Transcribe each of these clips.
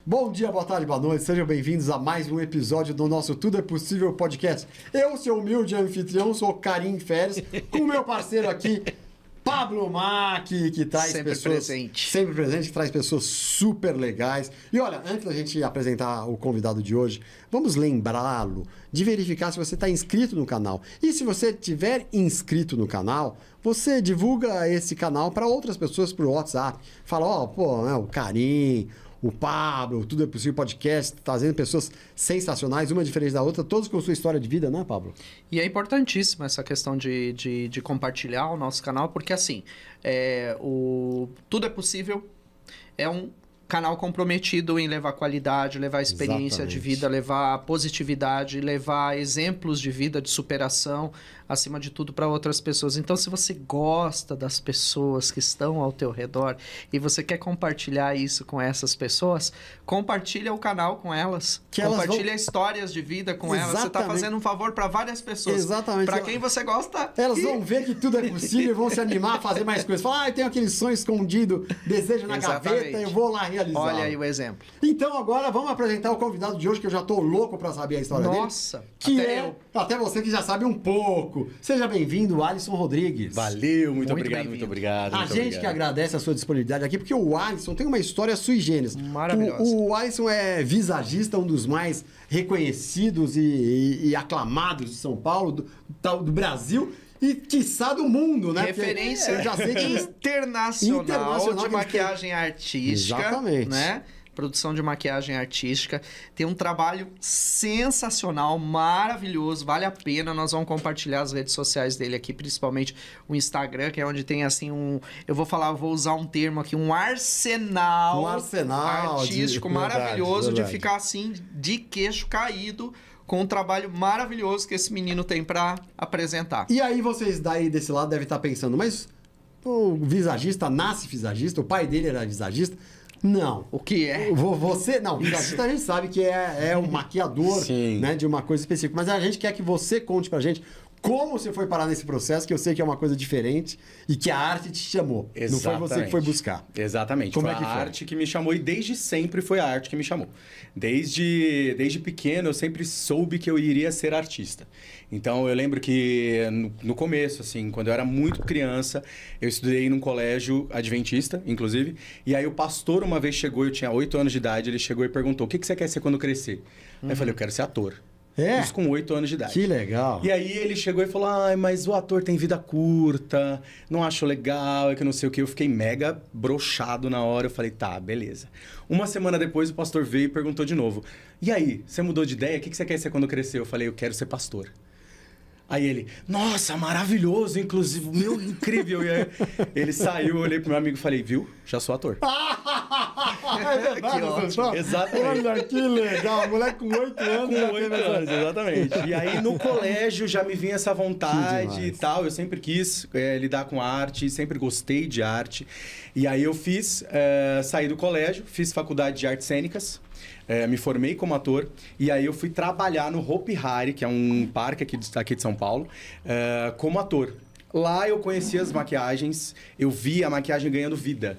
Bom dia, boa tarde, boa noite, sejam bem-vindos a mais um episódio do nosso Tudo é Possível podcast. Eu, seu humilde anfitrião, sou Karim Feres, com o meu parceiro aqui, Pablo Mack, que traz sempre pessoas... Sempre presente, que traz pessoas super legais. E olha, antes da gente apresentar o convidado de hoje, vamos lembrá-lo de verificar se você está inscrito no canal. E se você estiver inscrito no canal, você divulga esse canal para outras pessoas por WhatsApp. Fala, o Karim... O Pablo, Tudo é Possível podcast, trazendo pessoas sensacionais, uma diferente da outra, todos com sua história de vida, né, Pablo? E é importantíssima essa questão de compartilhar o nosso canal, porque assim, o Tudo é Possível é um canal comprometido em levar qualidade, levar experiência de vida, levar positividade, levar exemplos de vida, de superação, acima de tudo, para outras pessoas. Então, se você gosta das pessoas que estão ao teu redor e você quer compartilhar isso com essas pessoas, compartilha o canal com elas. Compartilha histórias de vida com elas. Você está fazendo um favor para várias pessoas. Exatamente. Para quem você gosta. Elas vão ver que tudo é possível e vão se animar a fazer mais coisas. Falar, eu tenho aquele sonho escondido, desejo na gaveta, eu vou lá realizar. Olha aí o exemplo. Então, agora vamos apresentar o convidado de hoje, que eu já estou louco para saber a história dele. Nossa, até você que já sabe um pouco. Seja bem-vindo, Alisson Rodrigues. Valeu, muito obrigado. A gente que agradece a sua disponibilidade aqui, porque o Alisson tem uma história sui generis. Maravilhosa. O Alisson é visagista, um dos mais reconhecidos e aclamados de São Paulo, do Brasil e, quiçá, do mundo, né? Referência internacional de maquiagem artística. Exatamente. Né? Produção de maquiagem artística. Tem um trabalho sensacional, maravilhoso, vale a pena. Nós vamos compartilhar as redes sociais dele aqui, principalmente o Instagram, que é onde tem assim vou usar um termo aqui, um arsenal artístico maravilhoso de ficar assim de queixo caído com um trabalho maravilhoso que esse menino tem para apresentar. E aí vocês daí desse lado devem estar pensando, mas o visagista nasce visagista, o pai dele era visagista? Não. O que é? Não, visagista a gente sabe que é um maquiador, né, de uma coisa específica. Mas a gente quer que você conte pra gente como você foi parar nesse processo, que eu sei que é uma coisa diferente e que a arte te chamou. Exatamente. Não foi você que foi buscar. Exatamente. Como foi é que a foi? arte que me chamou e desde sempre foi a arte que me chamou. Desde pequeno eu sempre soube que eu iria ser artista. Então eu lembro que no começo, assim, quando eu era muito criança, eu estudei num colégio adventista, inclusive, e aí o pastor uma vez chegou, eu tinha 8 anos de idade, ele chegou e perguntou, o que você quer ser quando crescer? Aí eu falei, eu quero ser ator. Isso com 8 anos de idade. Que legal. E aí ele chegou e falou, mas o ator tem vida curta, não acho legal, é que não sei o que. Eu fiquei mega broxado na hora, eu falei, tá, beleza. Uma semana depois o pastor veio e perguntou de novo, e aí, você mudou de ideia? O que você quer ser quando crescer? Eu falei, eu quero ser pastor. Aí ele, nossa, maravilhoso, inclusive, meu, incrível. E aí ele saiu, eu olhei pro meu amigo e falei, viu? Já sou ator. É verdade, que ótimo. Exatamente. Olha que legal, moleque com 8 anos. Com 8 anos, exatamente. E aí no colégio já me vinha essa vontade e tal. Eu sempre quis lidar com arte, sempre gostei de arte. E aí eu saí do colégio, fiz faculdade de artes cênicas. Me formei como ator e aí eu fui trabalhar no Hopi Hari, que é um parque aqui de São Paulo, como ator. Lá eu conheci as maquiagens, eu vi a maquiagem ganhando vida.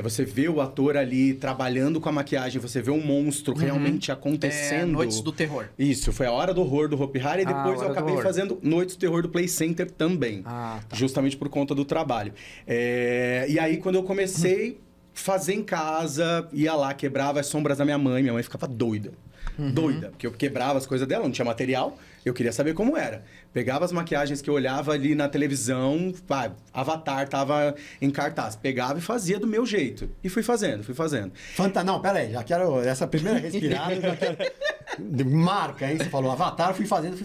Você vê o ator ali trabalhando com a maquiagem, você vê um monstro realmente acontecendo. Noites do Terror. Isso, foi a Hora do Horror do Hopi Hari e depois eu acabei fazendo Noites do Terror do Play Center também. Tá. Justamente por conta do trabalho. E aí quando eu comecei... fazer em casa, ia lá, quebrava as sombras da minha mãe ficava doida. Doida, porque eu quebrava as coisas dela, não tinha material, eu queria saber como era. Pegava as maquiagens que eu olhava ali na televisão, Avatar tava em cartaz, pegava e fazia do meu jeito. E fui fazendo. Não, peraí, já quero essa primeira respirada, já quero... Marca, hein? Você falou Avatar, fui fazendo.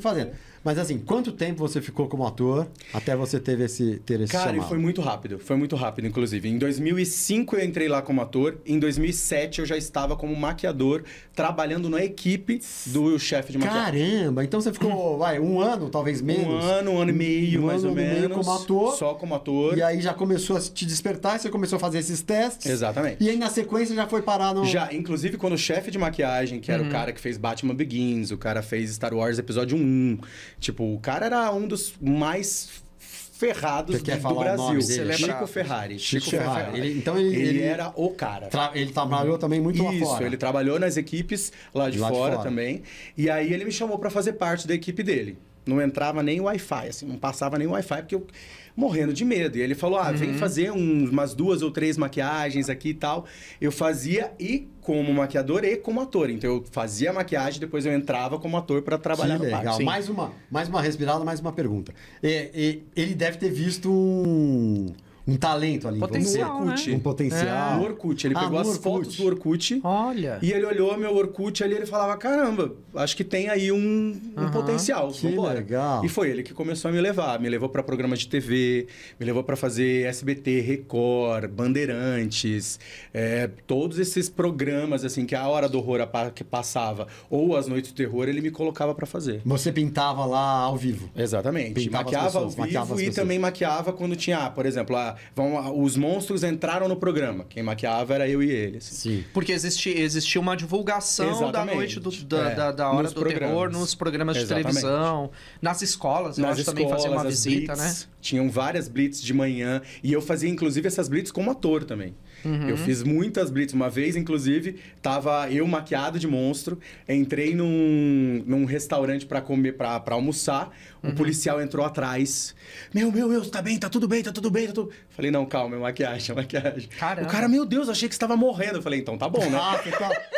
Mas assim, quanto tempo você ficou como ator até você ter esse Cara, chamado? foi muito rápido, inclusive. Em 2005 eu entrei lá como ator, em 2007 eu já estava como maquiador, trabalhando na equipe do chefe de maquiagem. Caramba, então você ficou, um ano, talvez menos? Um ano e meio, mais ou menos. Como ator. Só como ator. E aí já começou a te despertar, você começou a fazer esses testes. Exatamente. E aí na sequência já foi parar no... Já, inclusive quando o chefe de maquiagem, que era o cara que fez Batman Begins, o cara fez Star Wars Episódio 1... Tipo, o cara era um dos mais ferrados Você quer do falar o Brasil. nome dele? Chico Ferrari. Chico Ferrari. Ele era o cara. Ele trabalhou também muito lá fora. Isso, ele trabalhou nas equipes lá de fora também. E aí ele me chamou para fazer parte da equipe dele. Não entrava nem Wi-Fi, assim, não passava nem Wi-Fi, porque eu morrendo de medo. E ele falou, vem fazer umas 2 ou 3 maquiagens aqui e tal. Eu fazia como maquiador e como ator. Então eu fazia a maquiagem, depois eu entrava como ator para trabalhar no legal. parque. Mais uma respirada, mais uma pergunta. Ele deve ter visto um talento ali. Potencial, né? Um potencial. No Orkut. Ele pegou as fotos do Orkut. Olha. E ele olhou meu Orkut ali e ele falava, caramba, acho que tem aí um potencial. Que legal. E foi ele que começou a me levar. Me levou para programas de TV, me levou para fazer SBT, Record, Bandeirantes, todos esses programas, assim, que a Hora do Horror que passava, ou as Noites do Terror, ele me colocava para fazer. Você pintava lá ao vivo. Exatamente. Pintava maquiava ao vivo e também maquiava quando tinha, por exemplo, os monstros entraram no programa. Quem maquiava era eu e ele. Assim. Sim. Porque existia uma divulgação da noite da Hora do Terror nos programas de televisão, nas escolas. Eu acho também fazia uma visita, blitz, né? Tinham várias blitz de manhã. E eu fazia, inclusive, essas blitz como ator também. Eu fiz muitas blitz. Uma vez, inclusive, tava eu maquiado de monstro. Entrei num restaurante para comer, para almoçar. O policial entrou atrás. Meu, tá bem, tá tudo bem, tá tudo bem. Falei, não, calma, é maquiagem. Caramba. O cara, meu Deus, achei que você tava morrendo. Eu falei, então tá bom, né?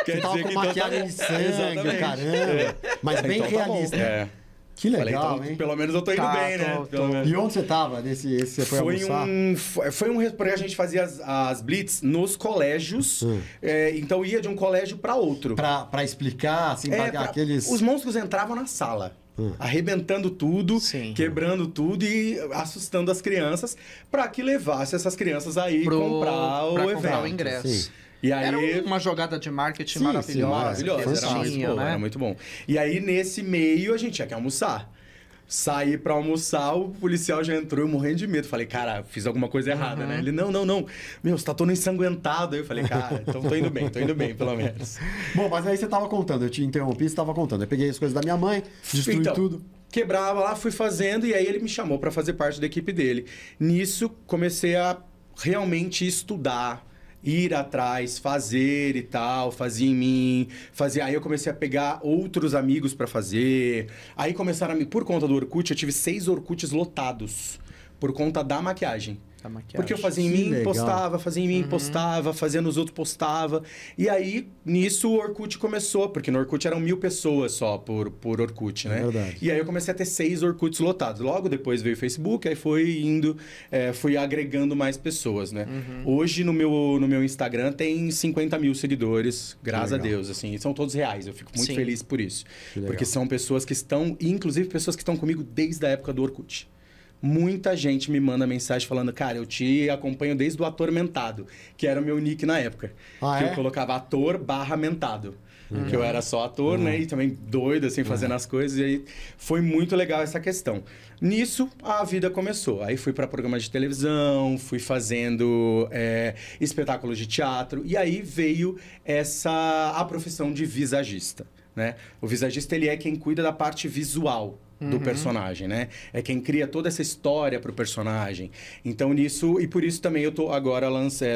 Você tava com maquiagem de sangue, caramba. Mas bem então, realista. Tá bom. Que legal, falei, então, hein? Pelo menos eu tô indo bem, né? E onde você tava? Você foi almoçar? Porque a gente fazia as blitz nos colégios. Então ia de um colégio para outro. Pra explicar, assim, aqueles... Os monstros entravam na sala. Arrebentando tudo, quebrando tudo e assustando as crianças, para que levasse essas crianças aí comprar o ingresso. Sim. E aí... Era uma jogada de marketing maravilhosa. Era muito bom. E aí, nesse meio, a gente tinha que almoçar. Saí pra almoçar, o policial já entrou, eu morrendo de medo. Falei, cara, fiz alguma coisa errada, né? Ele, não. Meu, você tá todo ensanguentado. Aí eu falei, cara, então tô indo bem, pelo menos. Bom, mas aí você tava contando, eu te interrompi, você tava contando. Eu peguei as coisas da minha mãe, destruí tudo. Quebrava lá, fui fazendo, e aí ele me chamou pra fazer parte da equipe dele. Nisso, comecei a realmente estudar, ir atrás, fazer e tal, fazia em mim, Aí eu comecei a pegar outros amigos pra fazer. Aí começaram por conta do Orkut, eu tive 6 Orkuts lotados por conta da maquiagem. Porque eu fazia em mim, postava, fazia em mim, postava, fazia nos outros, postava. E aí, nisso, o Orkut começou, porque no Orkut eram 1000 pessoas só por Orkut, né? É verdade. E aí eu comecei a ter 6 Orkuts lotados. Logo depois veio o Facebook, aí foi indo, fui agregando mais pessoas, né? Hoje, no meu Instagram, tem 50 mil seguidores, graças a Deus, assim. E são todos reais, eu fico muito feliz por isso. Porque são pessoas que estão, inclusive pessoas que estão comigo desde a época do Orkut. Muita gente me manda mensagem falando, cara, eu te acompanho desde o Atormentado, que era o meu nick na época. Eu colocava ator/mentado. Que eu era só ator, né? E também doido, assim, fazendo as coisas. E aí foi muito legal essa questão. Nisso, a vida começou. Aí fui para programas de televisão, fui fazendo espetáculos de teatro. E aí veio a profissão de visagista, né? O visagista, ele é quem cuida da parte visual do personagem, né? É quem cria toda essa história pro personagem. Então, nisso... E por isso também eu tô agora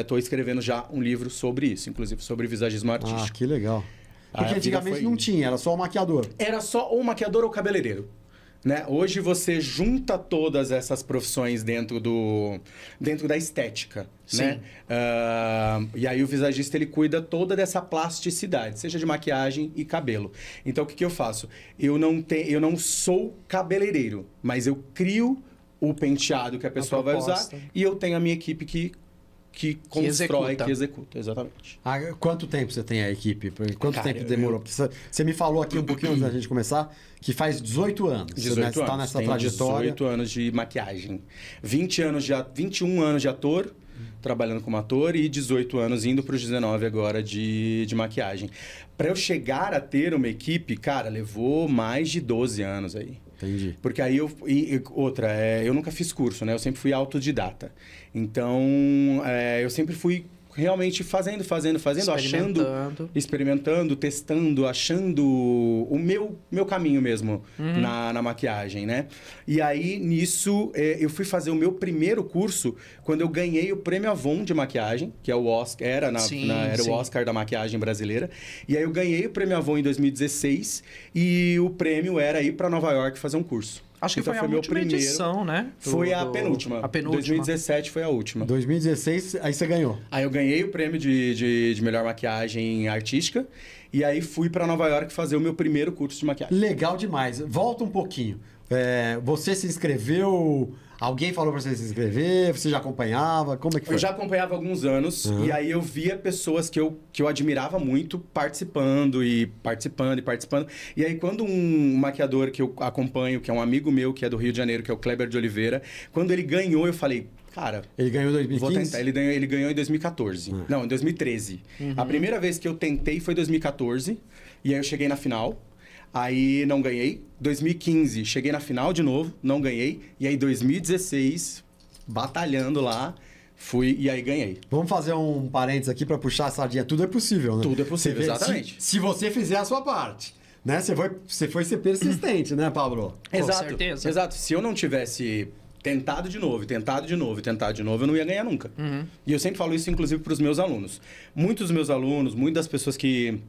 tô escrevendo já um livro sobre isso. Inclusive, sobre visagismo artístico. Ah, que legal. Porque antigamente não tinha, era só o maquiador. Era só ou maquiador ou cabeleireiro. Né? Hoje você junta todas essas profissões dentro da estética. Né? E aí o visagista ele cuida toda dessa plasticidade, seja de maquiagem e cabelo. Então o que eu faço? Eu não sou cabeleireiro, mas eu crio o penteado que a pessoa vai usar e eu tenho a minha equipe que constrói, que executa, exatamente. Quanto tempo você tem a equipe? Quanto tempo demorou? Você me falou aqui um pouquinho antes da gente começar que faz 18 anos. 18 anos. Você está nessa trajetória. 18 anos de maquiagem. 21 anos de ator, trabalhando como ator, e 18 anos indo para os 19 agora de maquiagem. Para eu chegar a ter uma equipe, cara, levou mais de 12 anos aí. Entendi. Porque aí eu nunca fiz curso, né? Eu sempre fui autodidata. Então, eu sempre fui realmente fazendo, experimentando, testando, achando o meu caminho mesmo na maquiagem, né? E aí, nisso, eu fui fazer o meu primeiro curso quando eu ganhei o Prêmio Avon de maquiagem, que é o Oscar, era o Oscar da maquiagem brasileira. E aí eu ganhei o Prêmio Avon em 2016 e o prêmio era ir para Nova York fazer um curso. Acho que então, foi a última edição, né? Foi a penúltima. A penúltima. 2017 foi a última. 2016, aí você ganhou. Aí eu ganhei o prêmio de melhor maquiagem artística. E aí fui para Nova York fazer o meu primeiro curso de maquiagem. Legal demais. Volta um pouquinho. Você se inscreveu... Alguém falou pra você se inscrever? Você já acompanhava? Como é que foi? Eu já acompanhava há alguns anos. E aí eu via pessoas que eu admirava muito participando. E aí quando um maquiador que eu acompanho, que é um amigo meu, que é do Rio de Janeiro, que é o Kleber de Oliveira, quando ele ganhou, eu falei... Cara, ele ganhou em 2015? Vou tentar. Ele ganhou em 2014. Não, em 2013. A primeira vez que eu tentei foi em 2014. E aí eu cheguei na final. Aí não ganhei. 2015, cheguei na final de novo, não ganhei. E aí 2016, batalhando lá, fui e aí ganhei. Vamos fazer um parênteses aqui para puxar a sardinha. Tudo é possível, né? Tudo é possível, exatamente. Se você fizer a sua parte, né? Você foi ser persistente, né, Pablo? Exato, com certeza. Exato. Se eu não tivesse tentado de novo, eu não ia ganhar nunca. E eu sempre falo isso, inclusive, para os meus alunos. Muitos dos meus alunos, muitas das pessoas que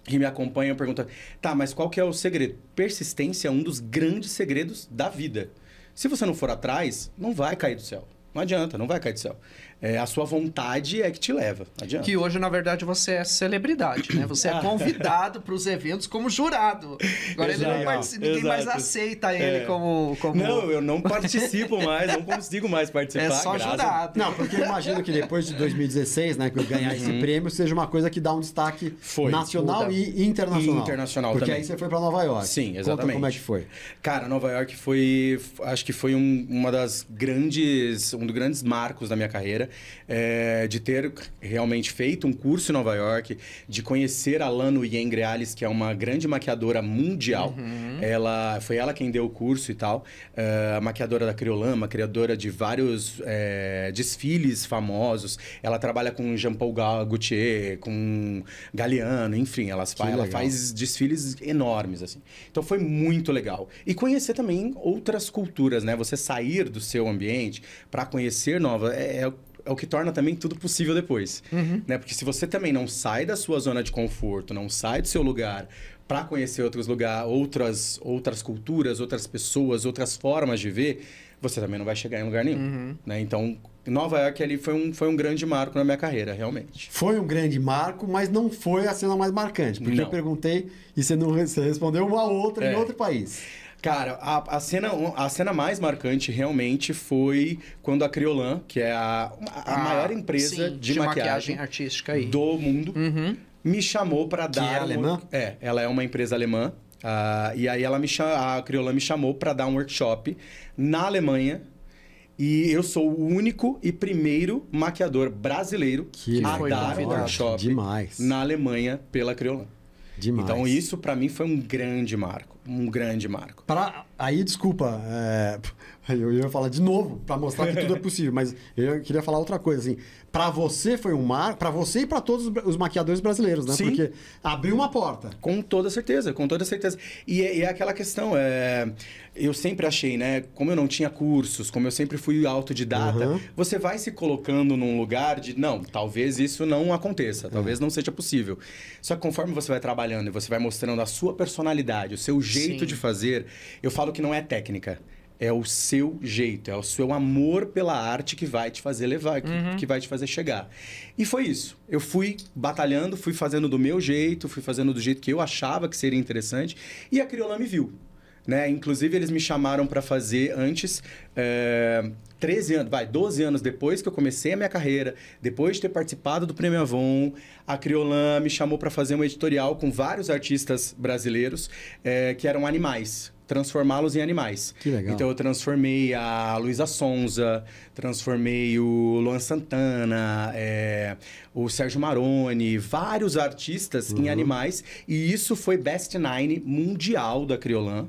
me acompanham perguntam, tá, mas qual que é o segredo? Persistência é um dos grandes segredos da vida. Se você não for atrás, não vai cair do céu. Não adianta, não vai cair do céu. A sua vontade é que te leva. Não adianta. Que hoje, na verdade, você é celebridade, né? Você é convidado para os eventos como jurado. Agora ele não participa, ninguém mais aceita ele como... Não, eu não participo mais, não consigo mais participar. É só jurado. Não, porque eu imagino que depois de 2016, né, que eu ganhar esse prêmio, seja uma coisa que dá um destaque nacional e internacional. E internacional porque também. Aí você foi para Nova York. Sim, exatamente. Conta como é que foi. Cara, Nova York acho que foi um dos grandes marcos da minha carreira. De ter realmente feito um curso em Nova York, de conhecer a Lano Yengreales, que é uma grande maquiadora mundial. Foi ela quem deu o curso e tal. Maquiadora da Criolan, maquiadora de vários desfiles famosos. Ela trabalha com Jean Paul Gaultier, com Galliano, enfim. Ela faz desfiles enormes, assim. Então foi muito legal. E conhecer também outras culturas, né? Você sair do seu ambiente para conhecer novas... É o que torna também tudo possível depois. Né? Porque se você também não sai da sua zona de conforto, não sai do seu lugar para conhecer outros lugares, outras culturas, outras pessoas, outras formas de ver, você também não vai chegar em lugar nenhum. Né? Então, Nova York ali foi um grande marco na minha carreira, realmente. Foi um grande marco, mas não foi a cena mais marcante. Porque eu perguntei e você respondeu uma outra em outro país. Cara, a cena mais marcante realmente foi quando a Criolan, que é a maior empresa de maquiagem artística aí do mundo, me chamou para dar... Que é alemã? Ela é uma empresa alemã. E aí a Criolan me chamou para dar um workshop na Alemanha. E eu sou o único e primeiro maquiador brasileiro a dar um workshop na Alemanha pela Criolan. Demais. Então, isso para mim foi um grande marco. Um grande marco. Aí, desculpa, eu ia falar de novo, para mostrar que tudo é possível, mas eu queria falar outra coisa, assim. Para você foi um marco, para você e para todos os maquiadores brasileiros, né? Sim. Porque abriu uma porta. Com toda certeza, com toda certeza. E é aquela questão, eu sempre achei, né? Como eu não tinha cursos, como eu sempre fui autodidata, você vai se colocando num lugar de, não, talvez isso não aconteça, talvez não seja possível. Só que conforme você vai trabalhando e você vai mostrando a sua personalidade, o seu jeito de fazer, eu falo que não é técnica. É o seu jeito, é o seu amor pela arte que vai te fazer levar, que vai te fazer chegar. E foi isso. Eu fui batalhando, fui fazendo do meu jeito, fui fazendo do jeito que eu achava que seria interessante. E a Criolan me viu. Né? Inclusive, eles me chamaram para fazer antes... 12 anos depois que eu comecei a minha carreira, depois de ter participado do Prêmio Avon, a Criolan me chamou para fazer um editorial com vários artistas brasileiros que eram animais. Transformá-los em animais. Que legal. Então, eu transformei a Luísa Sonza, transformei o Luan Santana, o Sérgio Maroni, vários artistas em animais. E isso foi Best Nine mundial da Criolan.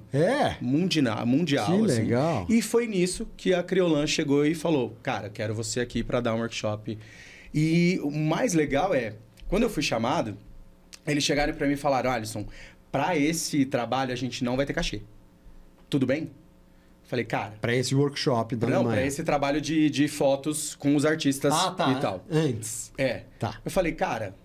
Mundial, que assim. legal. E foi nisso que a Criolan chegou e falou, cara, quero você aqui para dar um workshop. E o mais legal é, quando eu fui chamado, eles chegaram para mim e falaram, Alisson, para esse trabalho a gente não vai ter cachê. Tudo bem? Falei, cara... Para esse workshop da Não, manhã. para esse trabalho de fotos com os artistas e tal. Antes. Tá. Eu falei, cara,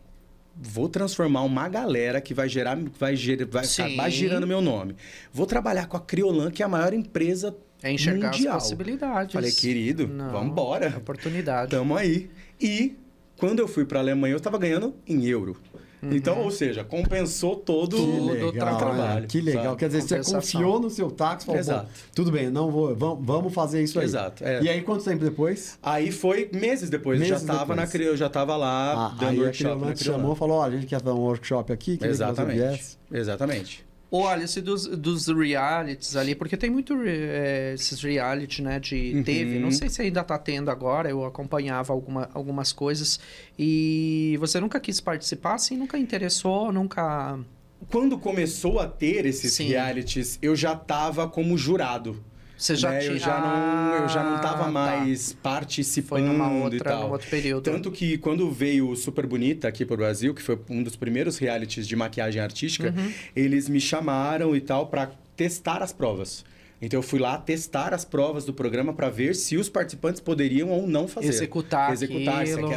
vou transformar uma galera que vai acabar girando meu nome. Vou trabalhar com a Criolan, que é a maior empresa enxergar mundial. as possibilidades. Falei, querido, vamos embora. Oportunidade. Tamo aí. E quando eu fui para a Alemanha, eu estava ganhando em euro. Então, ou seja, compensou todo o trabalho. Que legal. Sabe? Quer dizer, você confiou no seu táxi e falou, Exato. Tudo bem, não vou, vamos fazer isso aí. Exato. E aí, quanto tempo depois? Aí foi meses depois. Eu já estava lá dando workshop na Criolan. Chamou e falou, a gente quer fazer um workshop aqui. Exatamente. Ou Alice dos realities ali, porque tem muito esses reality, né, teve, não sei se ainda tá tendo agora, eu acompanhava algumas coisas, e você nunca quis participar, assim, nunca interessou, nunca... Quando começou a ter esses realities, eu já tava como jurado. Você já tinha... Eu já não tava mais participando e tal. Num outro período. Tanto que quando veio o Super Bonita aqui pro Brasil, que foi um dos primeiros realities de maquiagem artística, eles me chamaram e tal para testar as provas. Então eu fui lá testar as provas do programa para ver se os participantes poderiam ou não fazer. Executar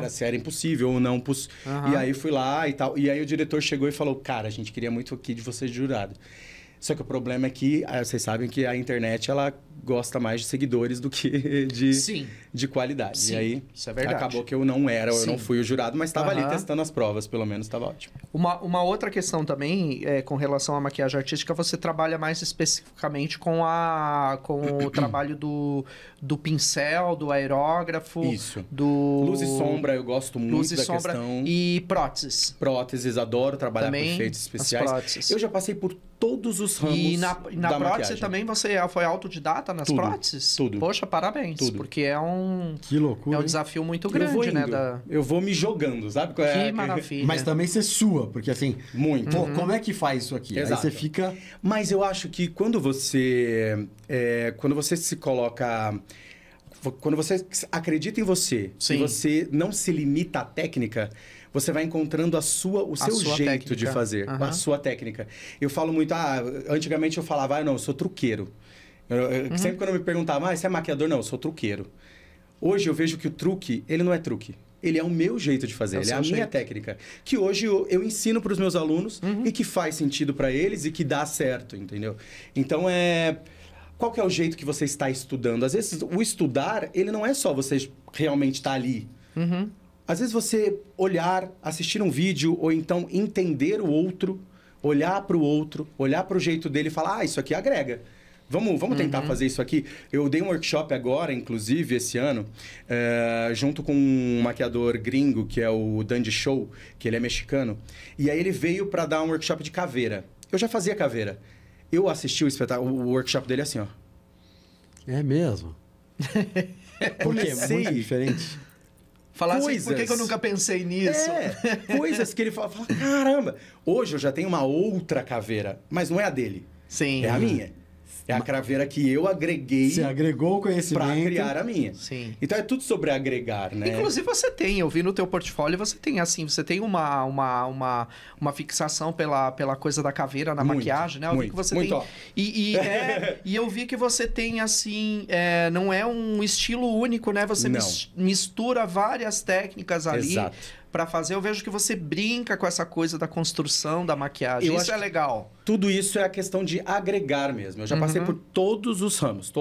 se era impossível ou não. E aí fui lá e tal. E aí o diretor chegou e falou, cara, a gente queria muito aqui de você de jurado. Só que o problema é que vocês sabem que a internet ela gosta mais de seguidores do que de qualidade. Sim, e aí isso é verdade. Acabou que eu não fui o jurado, mas estava ali testando as provas, pelo menos estava ótimo. Uma outra questão também, com relação à maquiagem artística, você trabalha mais especificamente com o trabalho do pincel, do aerógrafo. Isso. Do... Luz e sombra, eu gosto muito da questão. E próteses. Próteses, adoro trabalhar também, com efeitos especiais. As próteses. Eu já passei por todos os ramos e na da prótese maquiagem. Também você foi autodidata nas próteses? Tudo. Poxa, parabéns. Tudo. Porque é um... Que loucura. É um desafio muito grande, né? Eu vou me jogando, sabe? Que maravilha. Mas também ser sua, porque assim... Muito. Pô, como é que faz isso aqui? Exato. Aí você fica... Mas eu acho que quando você se coloca... Quando você acredita em você e você não se limita à técnica, você vai encontrando o seu jeito técnica. de fazer, a sua técnica. Eu falo muito, antigamente eu falava, não, eu sou truqueiro. Sempre quando me perguntavam, você é maquiador? Não, eu sou truqueiro. Hoje eu vejo que o truque, ele não é truque. Ele é o meu jeito de fazer, ele é a minha técnica. Que hoje eu ensino para os meus alunos e que faz sentido para eles e que dá certo, entendeu? Então, qual que é o jeito que você está estudando? Às vezes, o estudar, ele não é só você realmente estar ali. Às vezes, você olhar, assistir um vídeo, ou então entender o outro, olhar para o outro, olhar para o jeito dele e falar, isso aqui agrega. Vamos tentar fazer isso aqui. Eu dei um workshop agora, inclusive, esse ano, junto com um maquiador gringo, que é o Dandy Show, que ele é mexicano. E aí ele veio para dar um workshop de caveira. Eu já fazia caveira. Eu assisti o workshop dele assim, ó. É mesmo? Porque é muito diferente. Falar assim, por que eu nunca pensei nisso? Coisas que ele fala, caramba. Hoje eu já tenho uma outra caveira, mas não é a dele. Sim. É a minha. É a caveira que eu agreguei. Você agregou o conhecimento. Pra criar a minha. Sim. Então é tudo sobre agregar, né? Inclusive você tem, eu vi no teu portfólio, você tem assim, você tem uma fixação pela coisa da caveira na maquiagem, né? Eu vi que você tem. E eu vi que você tem assim, não é um estilo único, né? Você mistura várias técnicas ali. Exato. Para fazer, eu vejo que você brinca com essa coisa da construção da maquiagem. Isso é legal. Tudo isso é a questão de agregar mesmo. Eu já passei por todos os ramos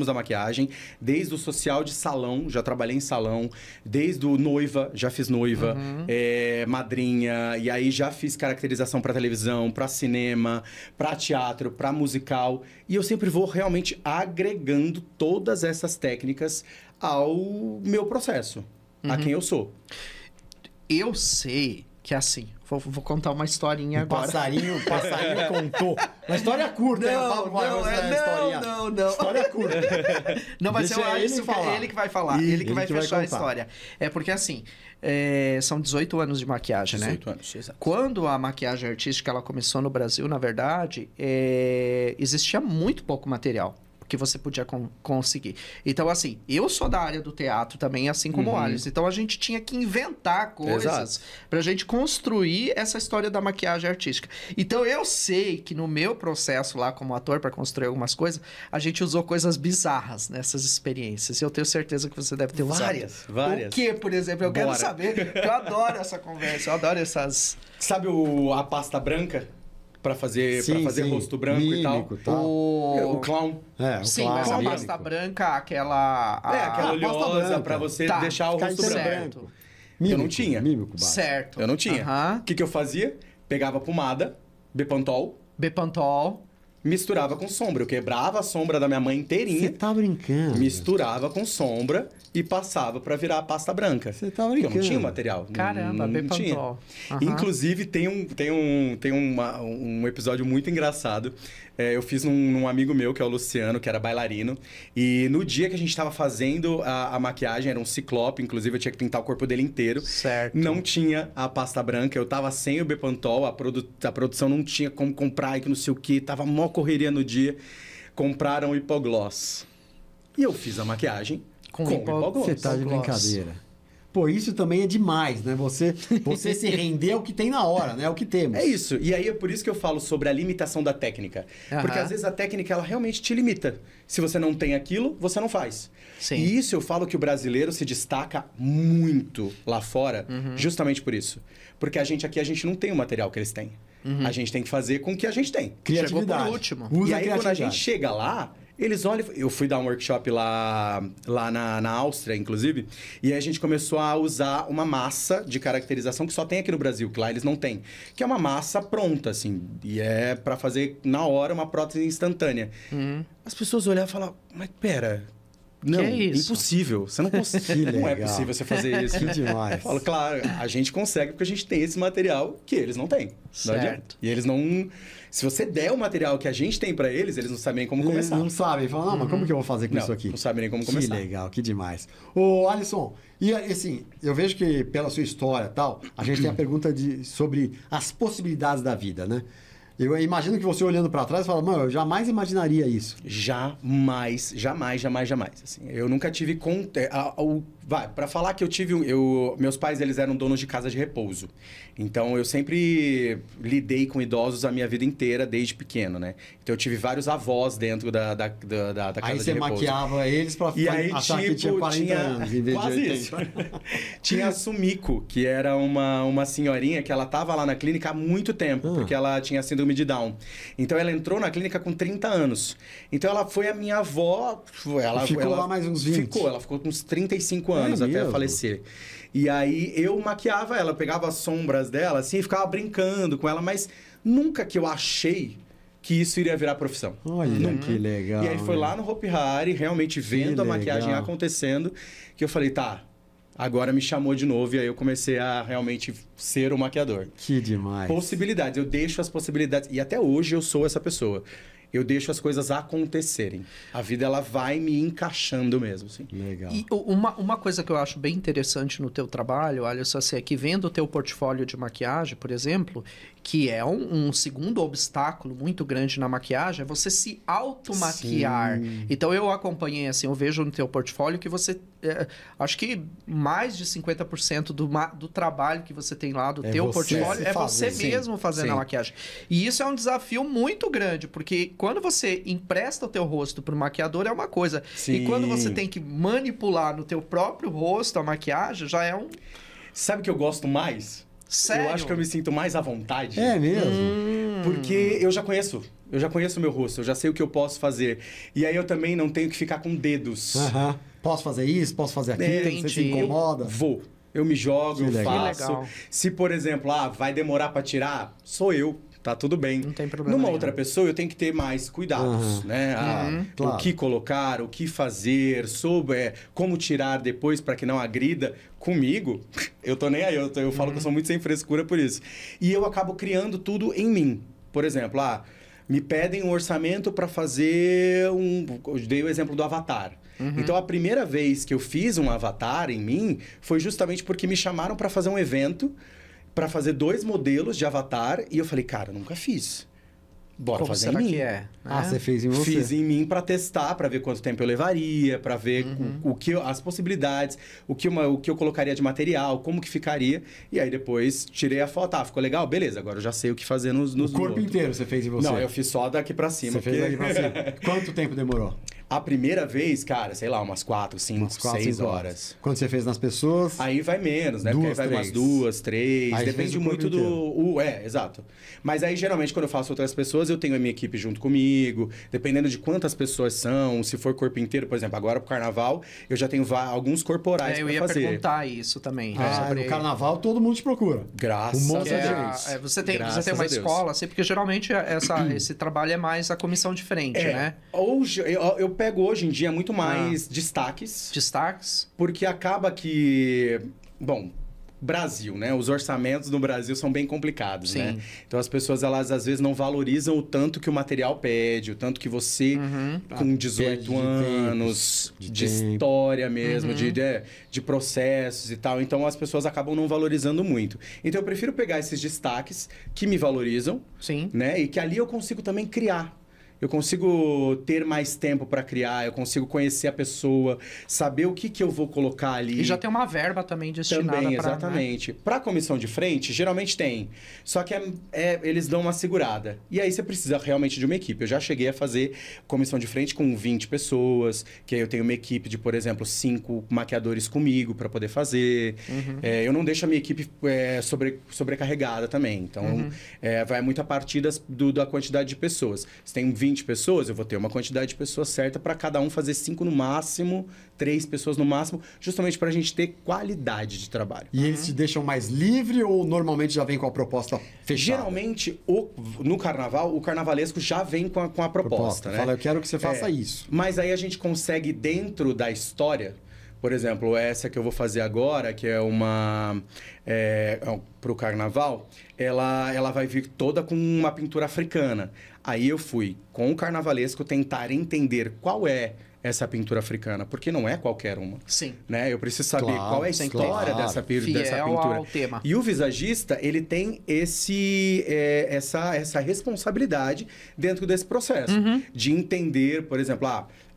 da maquiagem, desde o social de salão, já trabalhei em salão, desde o noiva, já fiz noiva, madrinha, e aí já fiz caracterização para televisão, para cinema, para teatro, para musical, e eu sempre vou realmente agregando todas essas técnicas ao meu processo, a quem eu sou. Eu sei que assim, vou contar uma historinha agora. Passarinho contou. Uma história curta, Não. História curta. Não, vai ser ele que vai falar. Ele que vai fechar a história. É porque assim, são 18 anos de maquiagem, 18 né? anos, exato. Quando a maquiagem artística ela começou no Brasil, na verdade, existia muito pouco material. que você podia conseguir. Então, assim, eu sou da área do teatro também, assim como o Alisson. Então, a gente tinha que inventar coisas pra gente construir essa história da maquiagem artística. Então, eu sei que no meu processo lá como ator, para construir algumas coisas, a gente usou coisas bizarras nessas experiências. Eu tenho certeza que você deve ter usado. Várias. O que, por exemplo? Eu quero saber. Eu adoro essa conversa, eu adoro essas... Sabe a pasta branca? Pra fazer rosto branco mímico, e tal. O clown. Sim, mas a pasta branca, aquela oleosa pra você deixar o rosto branco. Mímico, eu não tinha. Mímico básico. Certo. Eu não tinha. O que eu fazia? Pegava pomada, Bepantol, misturava com sombra. Eu quebrava a sombra da minha mãe inteirinha. Você tá brincando? Misturava com sombra e passava pra virar a pasta branca. Você tá brincando? Porque eu não tinha material. Caramba, Bepantol. Inclusive, tem um episódio muito engraçado. Eu fiz num amigo meu, que é o Luciano, que era bailarino. E no dia que a gente tava fazendo a maquiagem, era um ciclope. Inclusive, eu tinha que pintar o corpo dele inteiro. Certo. Não tinha a pasta branca. Eu tava sem o Bepantol. A produção não tinha como comprar e que não sei o que. Tava mó correria no dia. Compraram o hipogloss. E eu fiz a maquiagem com hipogloss. Você tá de brincadeira. Pô, isso também é demais, né? Você se render ao que tem na hora, né? É o que temos. É isso. E aí é por isso que eu falo sobre a limitação da técnica. Porque às vezes a técnica, ela realmente te limita. Se você não tem aquilo, você não faz. Sim. E isso eu falo que o brasileiro se destaca muito lá fora, justamente por isso. Porque a gente não tem o material que eles têm. A gente tem que fazer com o que a gente tem. Criatividade. Chegou por último. E aí quando a gente chega lá, eles olham... Eu fui dar um workshop lá na Áustria, inclusive, e aí a gente começou a usar uma massa de caracterização que só tem aqui no Brasil, que lá eles não têm. Que é uma massa pronta, assim, e é pra fazer na hora uma prótese instantânea. As pessoas olhavam e falavam, mas pera... Não, que é isso? Impossível. Você não consegue. Não é possível você fazer isso. Que demais. Eu falo, claro, a gente consegue porque a gente tem esse material que eles não têm. Não adianta. E eles não... Se você der o material que a gente tem pra eles, eles não sabem como começar. Eles não sabem. Falam, não, mas como que eu vou fazer com isso aqui? Não sabem nem como começar. Que legal, que demais. Ô, Alisson, e assim, eu vejo que pela sua história e tal, a gente tem a pergunta sobre as possibilidades da vida, né? Eu imagino que você olhando pra trás fala, mano, eu jamais imaginaria isso. Jamais. Assim, eu nunca tive... Pra falar que eu tive... Meus pais, eles eram donos de casa de repouso. Então, eu sempre lidei com idosos a minha vida inteira, desde pequeno, né? Então, eu tive vários avós dentro da casa de repouso. Aí você maquiava eles pra achar que tinha 40 anos, em vez quase de 80. isso. Tinha a Sumiko, que era uma senhorinha que ela tava lá na clínica há muito tempo, porque ela tinha síndrome de Down. Então, ela entrou na clínica com 30 anos. Então, ela foi a minha avó... Ela ficou lá mais uns 20. Ela ficou com uns 35 anos até falecer. E aí, eu maquiava ela, pegava as sombras dela, assim, e ficava brincando com ela, mas nunca que eu achei que isso iria virar profissão. Olha, que legal. E aí, foi lá no Hopi Hari, realmente vendo a maquiagem acontecendo, que eu falei, tá... Agora me chamou de novo e aí eu comecei a realmente ser um maquiador. Que demais. Possibilidades. Eu deixo as possibilidades. E até hoje eu sou essa pessoa. Eu deixo as coisas acontecerem. A vida, ela vai me encaixando mesmo, assim. Legal. E uma coisa que eu acho bem interessante no teu trabalho, Alisson, assim, é que vendo o teu portfólio de maquiagem, por exemplo, que é um segundo obstáculo muito grande na maquiagem, é você se automaquiar. Então, eu acompanhei, assim, eu vejo no teu portfólio que você... acho que mais de 50% do trabalho que você tem lá, do teu portfólio, é você mesmo fazendo a maquiagem. E isso é um desafio muito grande, porque quando você empresta o teu rosto para o maquiador é uma coisa. E quando você tem que manipular no teu próprio rosto a maquiagem, já é um... Sabe o que eu gosto mais? Sério? Eu acho que eu me sinto mais à vontade. É mesmo? Porque eu já conheço o meu rosto, eu já sei o que eu posso fazer. E aí eu também não tenho que ficar com dedos. Posso fazer isso, posso fazer aquilo, você se incomoda? Eu me jogo, eu faço. Legal. Se, por exemplo, vai demorar para tirar, sou eu. Tá tudo bem. Não tem problema Numa nenhum. outra pessoa, eu tenho que ter mais cuidados, né? Claro. O que colocar, o que fazer, como tirar depois para que não agrida. Comigo, eu tô nem aí. Eu falo que eu sou muito sem frescura por isso. E eu acabo criando tudo em mim. Por exemplo, me pedem um orçamento para fazer Eu dei o exemplo do Avatar. Então, a primeira vez que eu fiz um Avatar em mim foi justamente porque me chamaram para fazer um evento para fazer 2 modelos de Avatar e eu falei, cara, eu nunca fiz. bora Como fazer será em mim. que é? Né? Ah, você fez em você. Fiz em mim para testar, para ver quanto tempo eu levaria, para ver as possibilidades, o que eu colocaria de material, como que ficaria. E aí depois tirei a foto. Ah, ficou legal? Beleza, agora eu já sei o que fazer nos O corpo inteiro você fez em você? Não, eu fiz só daqui para cima. Você fez daqui pra cima. Quanto tempo demorou? A primeira vez, cara, sei lá, umas 4, 5, 6 horas. Quando você fez nas pessoas? Aí vai menos, né? Porque aí vai umas 2, 3. Aí Depende fez o muito corpo exato. Mas aí, geralmente, quando eu faço outras pessoas, eu tenho a minha equipe junto comigo. Dependendo de quantas pessoas são, se for corpo inteiro, por exemplo, agora pro carnaval, eu já tenho alguns corporais pra fazer. Eu ia perguntar isso também. No carnaval todo mundo te procura. Graças monte a de Deus. gente. Você tem Graças uma a Deus. escola, assim, porque geralmente esse trabalho é mais a comissão de frente, né? Hoje, eu pego hoje em dia muito mais destaques. Destaques. Porque acaba que... Bom, Brasil, né? Os orçamentos no Brasil são bem complicados, Sim. né? Então as pessoas, elas às vezes não valorizam o tanto que o material pede, o tanto que você, com 18 anos, de história mesmo, de processos e tal. Então as pessoas acabam não valorizando muito. Então eu prefiro pegar esses destaques que me valorizam, Sim. né? E que ali eu consigo também criar. Eu consigo ter mais tempo para criar, eu consigo conhecer a pessoa, saber o que eu vou colocar ali. E já tem uma verba também destinada para... Também, exatamente. Né? Para a comissão de frente, geralmente tem. Só que eles dão uma segurada. E aí você precisa realmente de uma equipe. Eu já cheguei a fazer comissão de frente com 20 pessoas, que aí eu tenho uma equipe de, por exemplo, 5 maquiadores comigo para poder fazer. Eu não deixo a minha equipe sobrecarregada também. Então, vai muito a partir da quantidade de pessoas. Se tem 20 pessoas, eu vou ter uma quantidade de pessoas certa para cada um fazer 5 no máximo, 3 pessoas no máximo, justamente para a gente ter qualidade de trabalho. E eles te deixam mais livre ou normalmente já vem com a proposta fechada? Geralmente, no carnaval, o carnavalesco já vem com a proposta, né? Fala, eu quero que você faça isso. Mas aí a gente consegue, dentro da história... Por exemplo, essa que eu vou fazer agora, que é para o carnaval, ela vai vir toda com uma pintura africana. Aí eu fui, com o carnavalesco, tentar entender qual é essa pintura africana, porque não é qualquer uma. Sim. Né? Eu preciso saber qual é a história dessa pintura. Ao tema. E o visagista, ele tem essa responsabilidade dentro desse processo. De entender, por exemplo,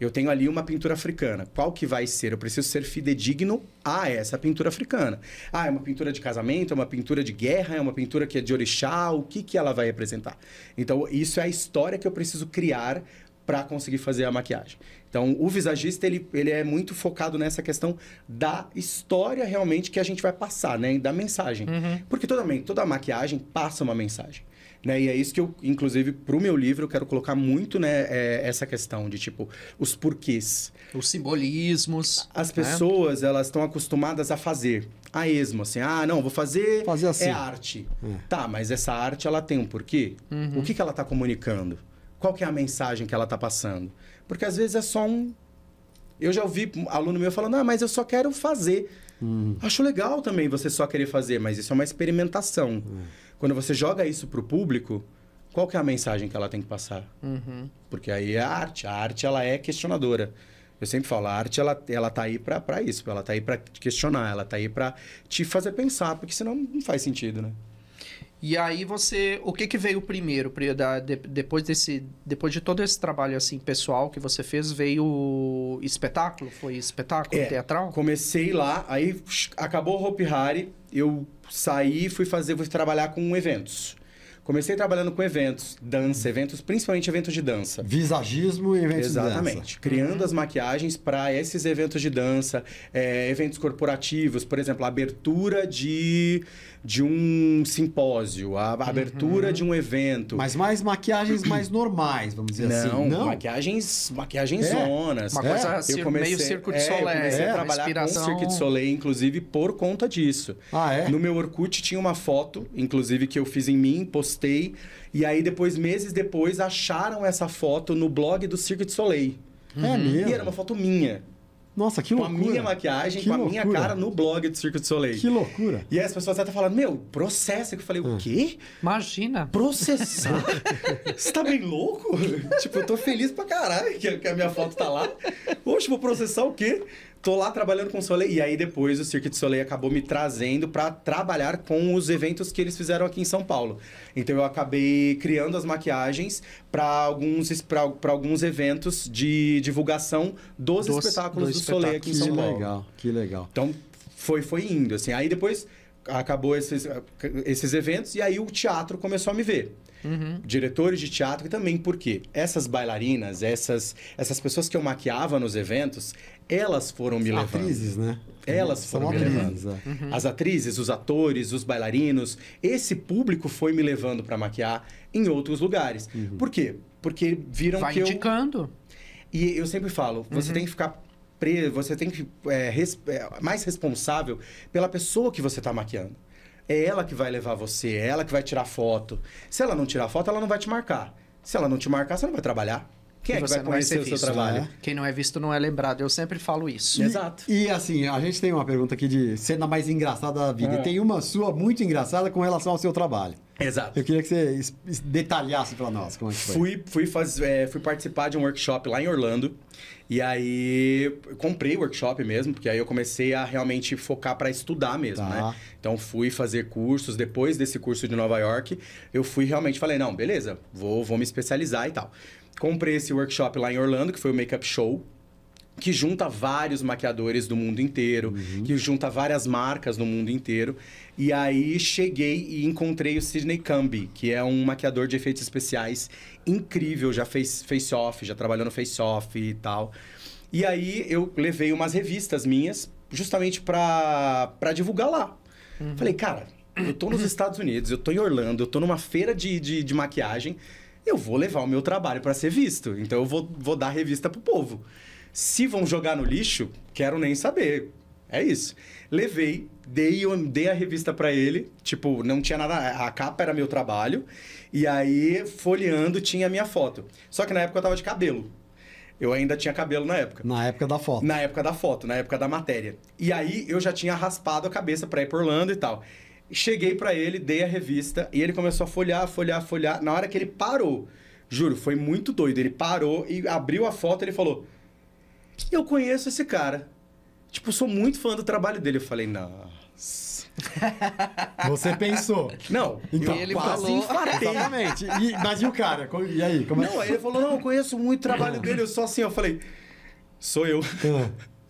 eu tenho ali uma pintura africana. Qual que vai ser? Eu preciso ser fidedigno a essa pintura africana. É uma pintura de casamento, é uma pintura de guerra, é uma pintura que é de orixá, o que ela vai representar? Então, isso é a história que eu preciso criar para conseguir fazer a maquiagem. Então, o visagista, ele é muito focado nessa questão da história realmente que a gente vai passar, né? Da mensagem. Porque toda maquiagem passa uma mensagem. Né? E é isso que eu, inclusive, para o meu livro, eu quero colocar muito, né, essa questão de, tipo, os porquês. Os simbolismos. As pessoas, elas estão acostumadas a fazer a esmo, assim. Não, vou fazer assim. É arte. Tá, mas essa arte, ela tem um porquê? O que ela está comunicando? Qual que é a mensagem que ela está passando? Porque, às vezes, é só um... Eu já ouvi aluno meu falando, mas eu só quero fazer. Acho legal também você só querer fazer, mas isso é uma experimentação. Quando você joga isso para o público, qual que é a mensagem que ela tem que passar? Porque aí é a arte. A arte, ela é questionadora. Eu sempre falo, a arte, ela tá aí para isso. Ela tá aí para te questionar. Ela tá aí para te fazer pensar. Porque senão não faz sentido, né? E aí o que veio primeiro? Depois de todo esse trabalho assim pessoal que você fez, veio o espetáculo? Foi espetáculo teatral? Comecei lá, aí acabou o Hopi Hari, eu saí, fui trabalhar com eventos. Comecei trabalhando com eventos, dança, principalmente eventos de dança. Visagismo e eventos de dança. Exatamente. Criando as maquiagens para esses eventos de dança, eventos corporativos, por exemplo, a abertura de um simpósio, a abertura de um evento. Mas mais maquiagens mais normais, vamos dizer assim. Não, maquiagens zonas. Uma coisa meio Cirque du Soleil. Eu comecei a trabalhar com Cirque du Soleil, inclusive, por conta disso. No meu Orkut tinha uma foto, inclusive, que eu fiz em mim, postei. E aí, meses depois, acharam essa foto no blog do Cirque du Soleil. É mesmo? E era uma foto minha. Nossa, que loucura. Com a minha maquiagem, com a minha cara no blog do Cirque du Soleil. Que loucura. E aí as pessoas até falaram, processa. Eu falei, o quê? Imagina. Processar? Você tá bem louco? Tipo, eu tô feliz pra caralho que a minha foto tá lá. Poxa, vou processar o quê? Tô lá trabalhando com o Soleil. E aí depois o Cirque du Soleil acabou me trazendo para trabalhar com os eventos que eles fizeram aqui em São Paulo. Então eu acabei criando as maquiagens para alguns eventos de divulgação dos espetáculos do Soleil aqui em São Paulo. Que legal, que legal. Então foi indo, assim. Aí depois acabou esses eventos e aí o teatro começou a me ver. Diretores de teatro e também porque essas bailarinas, essas pessoas que eu maquiava nos eventos, elas foram me levando. Atrizes, né? Elas foram me levando. As atrizes, os atores, os bailarinos, esse público foi me levando para maquiar em outros lugares. Por quê? Porque viram Vai que indicando. E eu sempre falo, você tem que ficar você tem que mais responsável pela pessoa que você está maquiando. É ela que vai levar você, é ela que vai tirar foto. Se ela não tirar foto, ela não vai te marcar. Se ela não te marcar, você não vai trabalhar. Quem é que vai conhecer o seu trabalho? Quem não é visto não é lembrado. Eu sempre falo isso. Exato. E assim, a gente tem uma pergunta aqui de cena mais engraçada da vida. E tem uma sua muito engraçada com relação ao seu trabalho. Exato. Eu queria que você detalhasse para nós como é que foi. Fui participar de um workshop lá em Orlando. E aí, eu comprei o workshop mesmo, porque aí eu comecei a realmente focar para estudar mesmo, né? Então, fui fazer cursos. Depois desse curso de Nova York, eu falei, não, beleza, vou me especializar e tal. Comprei esse workshop lá em Orlando, que foi o Makeup Show, que junta vários maquiadores do mundo inteiro, que junta várias marcas no mundo inteiro. E aí cheguei e encontrei o Sidney Cumby, que é um maquiador de efeitos especiais incrível, já fez face-off, já trabalhou no face-off e tal. E aí eu levei umas revistas minhas justamente para divulgar lá. Falei, cara, eu tô nos Estados Unidos, eu tô em Orlando, eu tô numa feira de maquiagem, eu vou levar o meu trabalho para ser visto. Então eu vou dar revista pro povo. Se vão jogar no lixo, quero nem saber. É isso. Levei, dei a revista para ele. Tipo, não tinha nada... A capa era meu trabalho. E aí, folheando, tinha a minha foto. Só que na época eu tava de cabelo. Eu ainda tinha cabelo na época. Na época da foto. Na época da foto, na época da matéria. E aí, eu já tinha raspado a cabeça pra ir pra Orlando e tal. Cheguei pra ele, dei a revista. E ele começou a folhear. Na hora que ele parou, juro, foi muito doido. Ele parou e abriu a foto e ele falou... Eu conheço esse cara. Tipo, sou muito fã do trabalho dele. Eu falei, nossa. Você pensou. Não, então, ele quase falou. infartei. Exatamente. Mas e o cara? E aí? Como é? Não, aí ele falou, não, eu conheço muito o trabalho dele. Eu só assim, eu falei, sou eu.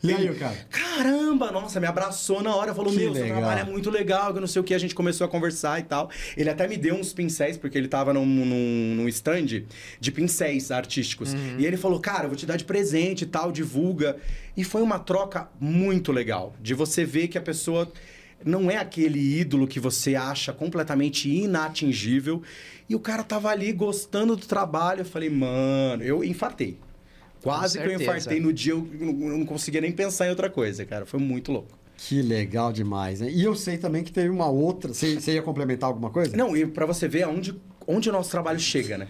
E aí, o cara? Caramba, nossa, me abraçou na hora. Falou, meu, seu trabalho é muito legal, que não sei o que. A gente começou a conversar e tal. Ele até me deu uns pincéis, porque ele tava num stand de pincéis artísticos. E ele falou, cara, eu vou te dar de presente e tal, divulga. E foi uma troca muito legal. De você ver que a pessoa não é aquele ídolo que você acha completamente inatingível. E o cara tava ali gostando do trabalho. Eu falei, mano, eu infartei. Quase que eu infartei no dia, eu não conseguia nem pensar em outra coisa, cara. Foi muito louco. Que legal demais, né? E eu sei também que teve uma outra... Você ia complementar alguma coisa? Não, e pra você ver onde o nosso trabalho chega, né?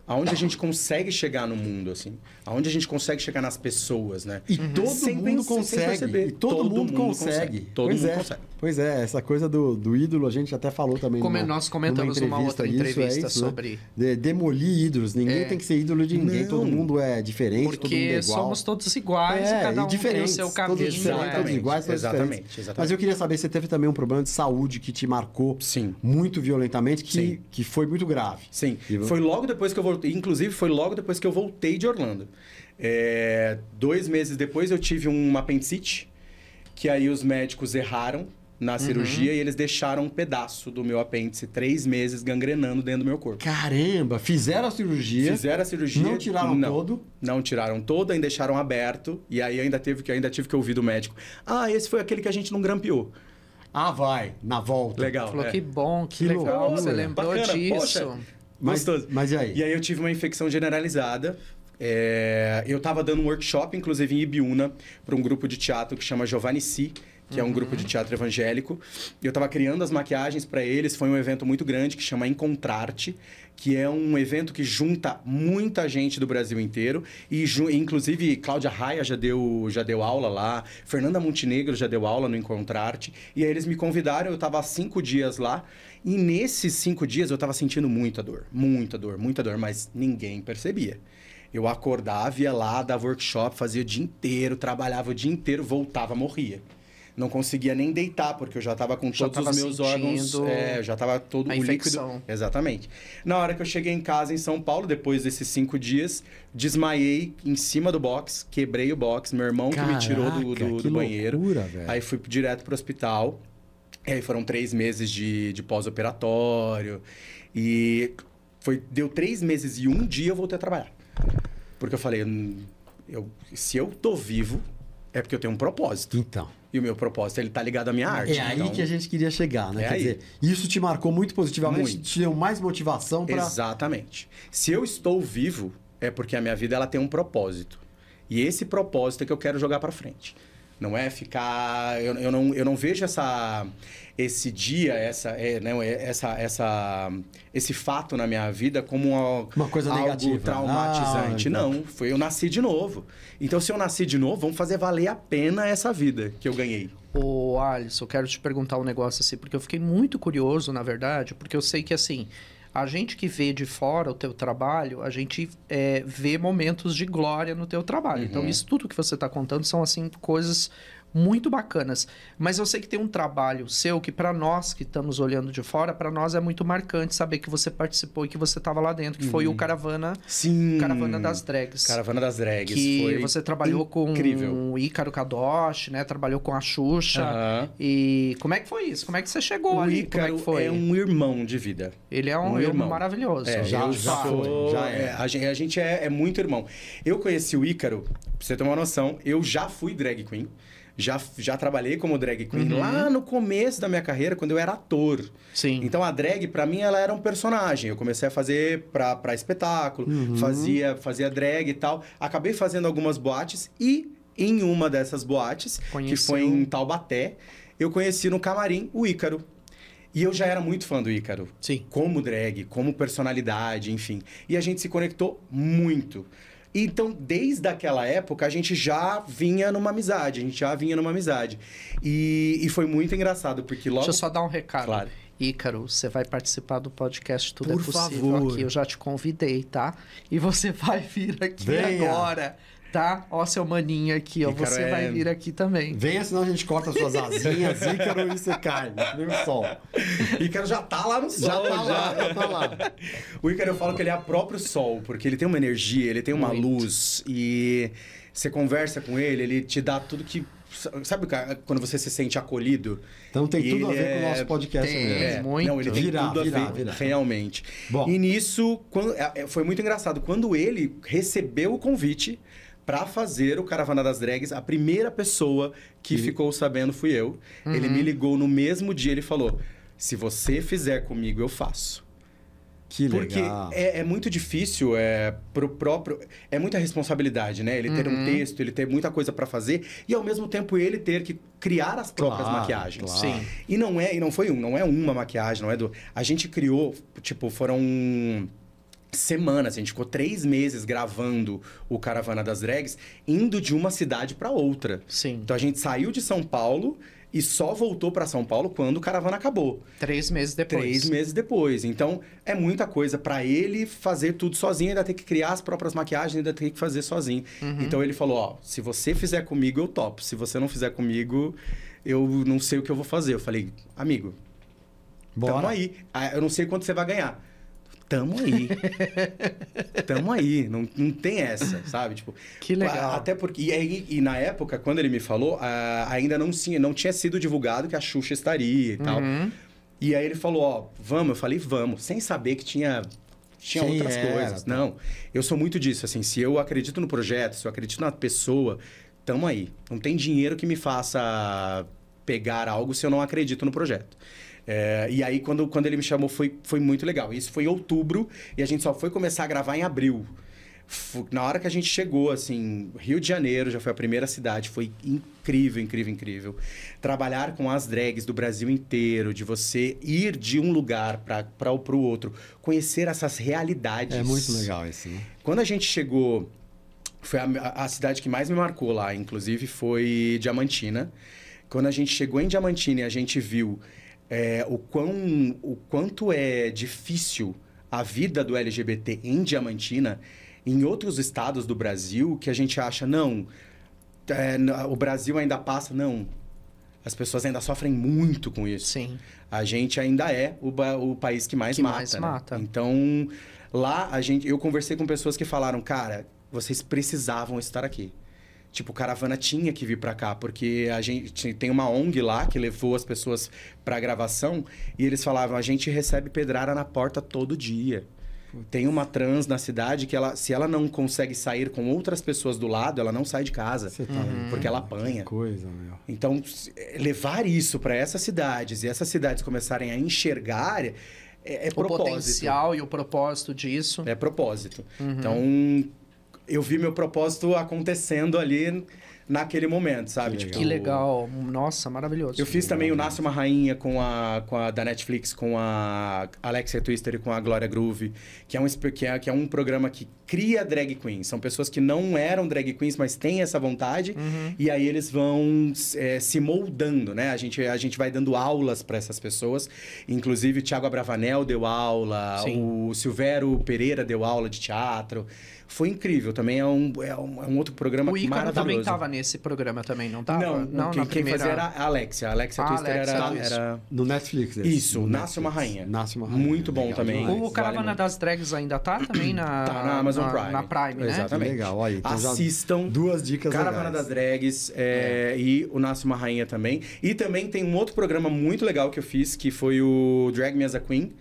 Aonde a gente consegue chegar no mundo, assim. Aonde a gente consegue chegar nas pessoas, né? E todo mundo consegue. E todo mundo consegue. Todo mundo consegue. Pois é, essa coisa do ídolo, a gente até falou também. Como nós comentamos numa outra entrevista sobre... Né? Demolir ídolos. Ninguém tem que ser ídolo de ninguém. Não. Todo mundo é diferente, todo mundo é igual. Porque somos todos iguais e cada um tem o seu caminho. Todos diferentes, todos iguais, todos diferentes. Mas eu queria saber, você teve também um problema de saúde que te marcou muito violentamente, que foi muito grave. Sim, foi logo depois que eu voltei. Inclusive, foi logo depois que eu voltei de Orlando. 2 meses depois, eu tive uma apendicite, que aí os médicos erraram na cirurgia e eles deixaram um pedaço do meu apêndice 3 meses gangrenando dentro do meu corpo. Caramba! Fizeram a cirurgia. Não tiraram todo. Não tiraram todo, ainda deixaram aberto. E aí eu ainda tive que ouvir do médico. Ah, esse foi aquele que a gente não grampeou. Ah, vai. Na volta. Legal. Falou, que bom, que legal. Você lembrou disso. Poxa, gostoso. Mas e aí? E aí eu tive uma infecção generalizada. Eu estava dando um workshop, inclusive em Ibiúna, para um grupo de teatro que chama Giovanni Si, que é um grupo de teatro evangélico. Eu estava criando as maquiagens para eles. Foi um evento muito grande que chama Encontrarte, que é um evento que junta muita gente do Brasil inteiro. E inclusive Cláudia Raia já deu aula lá, Fernanda Montenegro já deu aula no Encontrarte. E aí eles me convidaram, eu estava há 5 dias lá. E nesses 5 dias eu estava sentindo muita dor, mas ninguém percebia. Eu acordava, ia lá, dava workshop, fazia o dia inteiro, trabalhava o dia inteiro, voltava, morria. Não conseguia nem deitar, porque eu já estava com todos os meus órgãos... já estava todo o líquido. Exatamente. Na hora que eu cheguei em casa em São Paulo, depois desses 5 dias, desmaiei em cima do box, quebrei o box, meu irmão que me tirou do banheiro. Loucura, velho. Aí fui direto pro hospital. E aí foram 3 meses de pós-operatório. E deu 3 meses e 1 dia eu voltei a trabalhar. Porque eu falei, se eu tô vivo, é porque eu tenho um propósito. Então. E o meu propósito, ele tá ligado à minha arte. É aí que a gente queria chegar, né? É Quer aí. dizer, isso te marcou muito positivamente, Muito. te deu mais motivação para... Exatamente. Se eu estou vivo, é porque a minha vida ela tem um propósito. E esse propósito é que eu quero jogar para frente. Não é ficar... Eu não vejo esse dia, esse fato na minha vida como uma coisa algo negativa, traumatizante. Não, eu nasci de novo. Então, se eu nasci de novo, vamos fazer valer a pena essa vida que eu ganhei. Ô, Alisson, eu quero te perguntar um negócio assim, porque eu fiquei muito curioso, na verdade, porque eu sei que, assim, a gente que vê de fora o teu trabalho, a gente vê momentos de glória no teu trabalho. Uhum. Então, isso tudo que você está contando são, assim, coisas muito bacanas. Mas eu sei que tem um trabalho seu que, para nós que estamos olhando de fora, para nós é muito marcante saber que você participou e que você estava lá dentro, que foi o Caravana... Sim. Caravana das Drags. Caravana das Drags. Que foi você trabalhou incrível. com o Ícaro Kadoshi, né? Trabalhou com a Xuxa. Aham. E como é que foi isso? Como é que você chegou O ali? Ícaro Como é que foi? é um irmão de vida. Ele é um irmão maravilhoso. já foi, já é. A gente é muito irmão. Eu conheci o Ícaro, pra você ter uma noção, eu já fui drag queen. Já trabalhei como drag queen lá no começo da minha carreira, quando eu era ator. Sim. Então, a drag, pra mim, ela era um personagem. Eu comecei a fazer pra espetáculo, fazia drag e tal. Acabei fazendo algumas boates e, em uma dessas boates, que foi em Taubaté, eu conheci no camarim o Ícaro. E eu já era muito fã do Ícaro. Sim. Como drag, como personalidade, enfim. E a gente se conectou muito. Então, desde aquela época, a gente já vinha numa amizade. E foi muito engraçado, porque logo... Deixa eu só dar um recado. Claro. Ícaro, você vai participar do podcast Tudo Por é Possível favor. aqui. Eu já te convidei, tá? E você vai vir aqui Venha. agora, tá? Ó, seu maninho aqui, ó. Ícaro Você vai vir aqui também. Venha, senão a gente corta suas asinhas, Ícaro, e você cai. Nem o sol. Ícaro já tá lá no sol. Já tá lá. O Ícaro, eu falo que ele é o próprio sol, porque ele tem uma energia, ele tem uma luz. E você conversa com ele te dá tudo que... Sabe quando você se sente acolhido? Então tem E tudo a ele ver com o nosso podcast Tem. mesmo. Muito. Não, ele tem Virar, tudo a ver, virar. realmente. Bom. E nisso, foi muito engraçado. Quando ele recebeu o convite para fazer o Caravana das Drags, a primeira pessoa que ficou sabendo fui eu. Ele me ligou no mesmo dia, ele falou, se você fizer comigo, eu faço. Que Porque legal. é muito difícil, pro próprio... É muita responsabilidade, né? Ele ter um texto, ele ter muita coisa para fazer e, ao mesmo tempo, ele ter que criar as próprias maquiagens. Claro. Sim. E não é uma maquiagem, não é do... A gente criou, foram semanas, a gente ficou 3 meses gravando o Caravana das Drags, indo de uma cidade para outra. Sim. Então, a gente saiu de São Paulo e só voltou para São Paulo quando o Caravana acabou. 3 meses depois. 3 meses depois. Então, é muita coisa para ele fazer tudo sozinho, ainda ter que criar as próprias maquiagens, ainda ter que fazer sozinho. Então, ele falou, ó, se você fizer comigo, eu topo. Se você não fizer comigo, eu não sei o que eu vou fazer. Eu falei, amigo, tamo aí. Eu não sei quanto você vai ganhar. Tamo aí. Tamo aí. Não tem essa, sabe? Tipo, Que legal. Até porque... E na época, quando ele me falou, ainda não tinha sido divulgado que a Xuxa estaria e tal. E aí ele falou, ó, vamos. Eu falei, vamos. Sem saber que tinha outras coisas. Tá. Não. Eu sou muito disso, assim. Se eu acredito no projeto, se eu acredito na pessoa, tamo aí. Não tem dinheiro que me faça pegar algo se eu não acredito no projeto. E aí, quando ele me chamou, foi muito legal. Isso foi em outubro e a gente só foi começar a gravar em abril. Na hora que a gente chegou, assim, Rio de Janeiro já foi a primeira cidade. Foi incrível, incrível, incrível. Trabalhar com as drags do Brasil inteiro, de você ir de um lugar para o outro, conhecer essas realidades. É muito legal isso, né? Quando a gente chegou, foi a cidade que mais me marcou lá, inclusive, foi Diamantina. Quando a gente chegou em Diamantina e a gente viu... o quanto é difícil a vida do LGBT em Diamantina, em outros estados do Brasil que a gente acha, não, o Brasil ainda passa, não. As pessoas ainda sofrem muito com isso. Sim. A gente ainda é o país que mais mata. Né? Então, lá eu conversei com pessoas que falaram, cara, vocês precisavam estar aqui. Tipo, Caravana tinha que vir pra cá, porque a gente tem uma ONG lá que levou as pessoas pra gravação e eles falavam, a gente recebe pedrada na porta todo dia. Tem uma trans na cidade que se ela não consegue sair com outras pessoas do lado, ela não sai de casa. Porque ela apanha. Que coisa, meu. Então, levar isso para essas cidades e essas cidades começarem a enxergar é propósito. O potencial e o propósito disso. É propósito. Então, eu vi meu propósito acontecendo ali naquele momento, sabe? Que legal. Nossa, maravilhoso. Eu fiz também o Nasce Uma Rainha com a da Netflix, com a Alexia Twister e com a Glória Groove, que é um programa que cria drag queens. São pessoas que não eram drag queens, mas têm essa vontade. E aí eles vão se moldando, né? A gente vai dando aulas para essas pessoas. Inclusive, o Thiago Abravanel deu aula, o Silvério Pereira deu aula de teatro. Foi incrível. Também é um outro programa maravilhoso. O Ícaro também estava nesse programa também, não estava? Não, quem fazia era a Alexia. A Alexia Twister era... No Netflix. Isso, Nasce Uma Rainha. Nasce Uma Rainha. Muito bom também. O Caravana das Drags ainda tá também na Amazon Prime. Na Prime, né? Exatamente. Legal, olha. Então assistam. Duas dicas Caravana legais. das Drags e o Nasce Uma Rainha também. E também tem um outro programa muito legal que eu fiz, que foi o Drag Me As a Queen,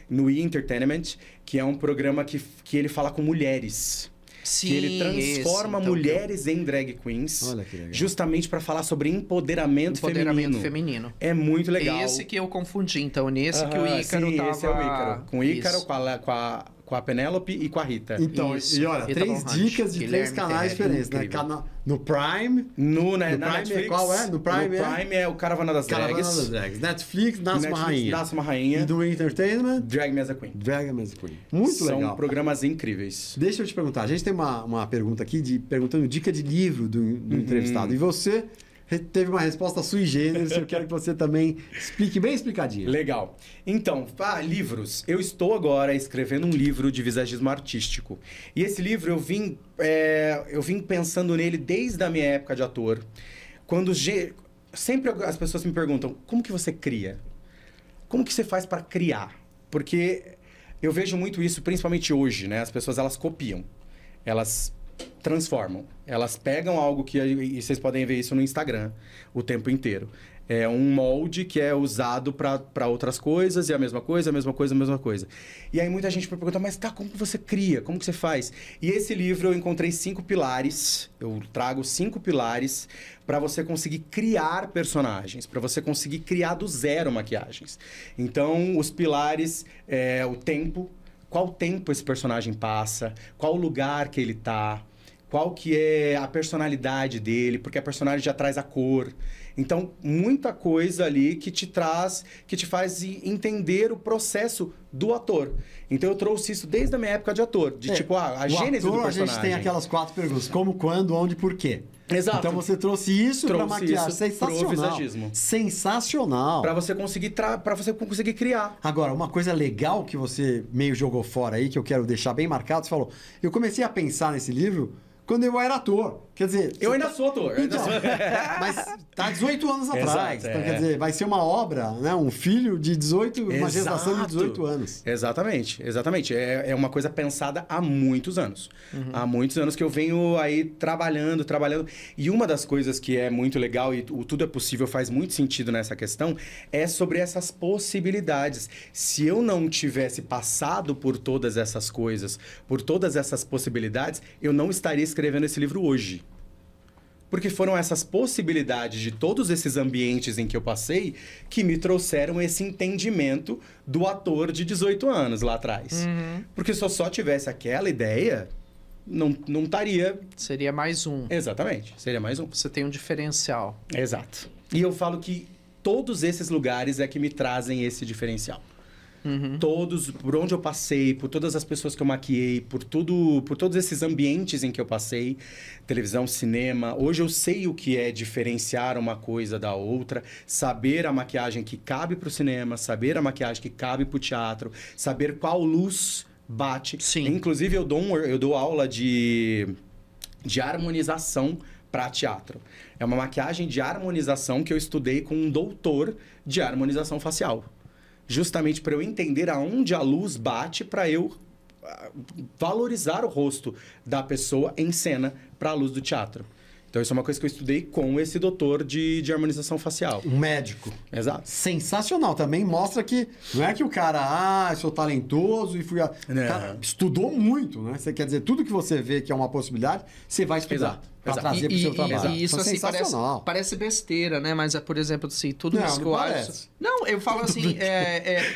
no E! Entertainment, que é um programa que ele fala com mulheres. Sim, que ele transforma mulheres em drag queens. Olha que legal. Justamente para falar sobre empoderamento feminino. É muito legal. Esse que eu confundi, então. Nesse que o Ícaro sim, tava... esse é o Ícaro. Com o Ícaro, com a Penélope e com a Rita. Então, Isso. e olha, Rita 3 Von Hunt, dicas de Guilherme 3 canais diferentes, né? No Prime. Na Prime Netflix. qual é? No Prime é o Caravana das Drags. Netflix, Nasce Uma Rainha. Nasce Uma Rainha. E do Entertainment, Drag Me As a Queen. Drag Me As a Queen. Muito legal. São programas incríveis. Deixa eu te perguntar. A gente tem uma pergunta aqui perguntando dica de livro do entrevistado. E você teve uma resposta sui generis. Eu quero que você também explique bem explicadinho. Legal. Então, livros. Eu estou agora escrevendo um livro de visagismo artístico. E esse livro eu vim pensando nele desde a minha época de ator. Sempre as pessoas me perguntam, como que você cria? Como que você faz para criar? Porque eu vejo muito isso, principalmente hoje, né? As pessoas, elas copiam. Elas transformam. Elas pegam algo e vocês podem ver isso no Instagram o tempo inteiro. É um molde que é usado para outras coisas, e a mesma coisa, a mesma coisa, a mesma coisa. E aí muita gente me pergunta, mas como que você cria? Como que você faz? E esse livro eu encontrei 5 pilares, eu trago 5 pilares para você conseguir criar personagens, para você conseguir criar do zero maquiagens. Então, os pilares é o tempo, qual tempo esse personagem passa, qual lugar que ele tá, qual que é a personalidade dele, porque a personagem já traz a cor. Então, muita coisa ali que te faz entender o processo do ator. Então, eu trouxe isso desde a minha época de ator, a gênese do personagem. A gente tem aquelas 4 perguntas, como, quando, onde, por quê. Exato. Então, você trouxe isso para maquiagem. Sensacional. Pro visagismo. Sensacional. Para você conseguir criar. Agora, uma coisa legal que você meio jogou fora aí, que eu quero deixar bem marcado, você falou, eu comecei a pensar nesse livro quando eu era ator. Quer dizer... Eu ainda sou ator. Então, mas tá 18 anos atrás. Exato, então, quer dizer, vai ser uma obra, né? Um filho de 18... Uma gestação de 18 anos. Exatamente. É uma coisa pensada há muitos anos. Há muitos anos que eu venho aí trabalhando. E uma das coisas que é muito legal, e o Tudo é Possível faz muito sentido nessa questão, é sobre essas possibilidades. Se eu não tivesse passado por todas essas coisas, por todas essas possibilidades, eu não estaria escrevendo esse livro hoje. Porque foram essas possibilidades de todos esses ambientes em que eu passei que me trouxeram esse entendimento do ator de 18 anos lá atrás. Porque se eu só tivesse aquela ideia, não estaria... Seria mais um. Exatamente, seria mais um. Você tem um diferencial. Exato. E eu falo que todos esses lugares é que me trazem esse diferencial. Todos, por onde eu passei, por todas as pessoas que eu maquiei, por todos esses ambientes em que eu passei, televisão, cinema. Hoje eu sei o que é diferenciar uma coisa da outra, saber a maquiagem que cabe para o cinema, saber a maquiagem que cabe para o teatro, saber qual luz bate. Sim. Inclusive, eu dou aula de harmonização para teatro. É uma maquiagem de harmonização que eu estudei com um doutor de harmonização facial. Justamente para eu entender aonde a luz bate para eu valorizar o rosto da pessoa em cena para a luz do teatro. Então, isso é uma coisa que eu estudei com esse doutor de harmonização facial. Um médico. Exato. Sensacional. Também mostra que não é que o cara, sou talentoso e fui... Cara, estudou muito, né? Você quer dizer, tudo que você vê que é uma possibilidade, você vai estudar. Exato. Pra trazer pro seu trabalho. E isso assim, parece besteira, né? Mas, por exemplo, assim, tudo isso que eu acho... Não, eu falo assim,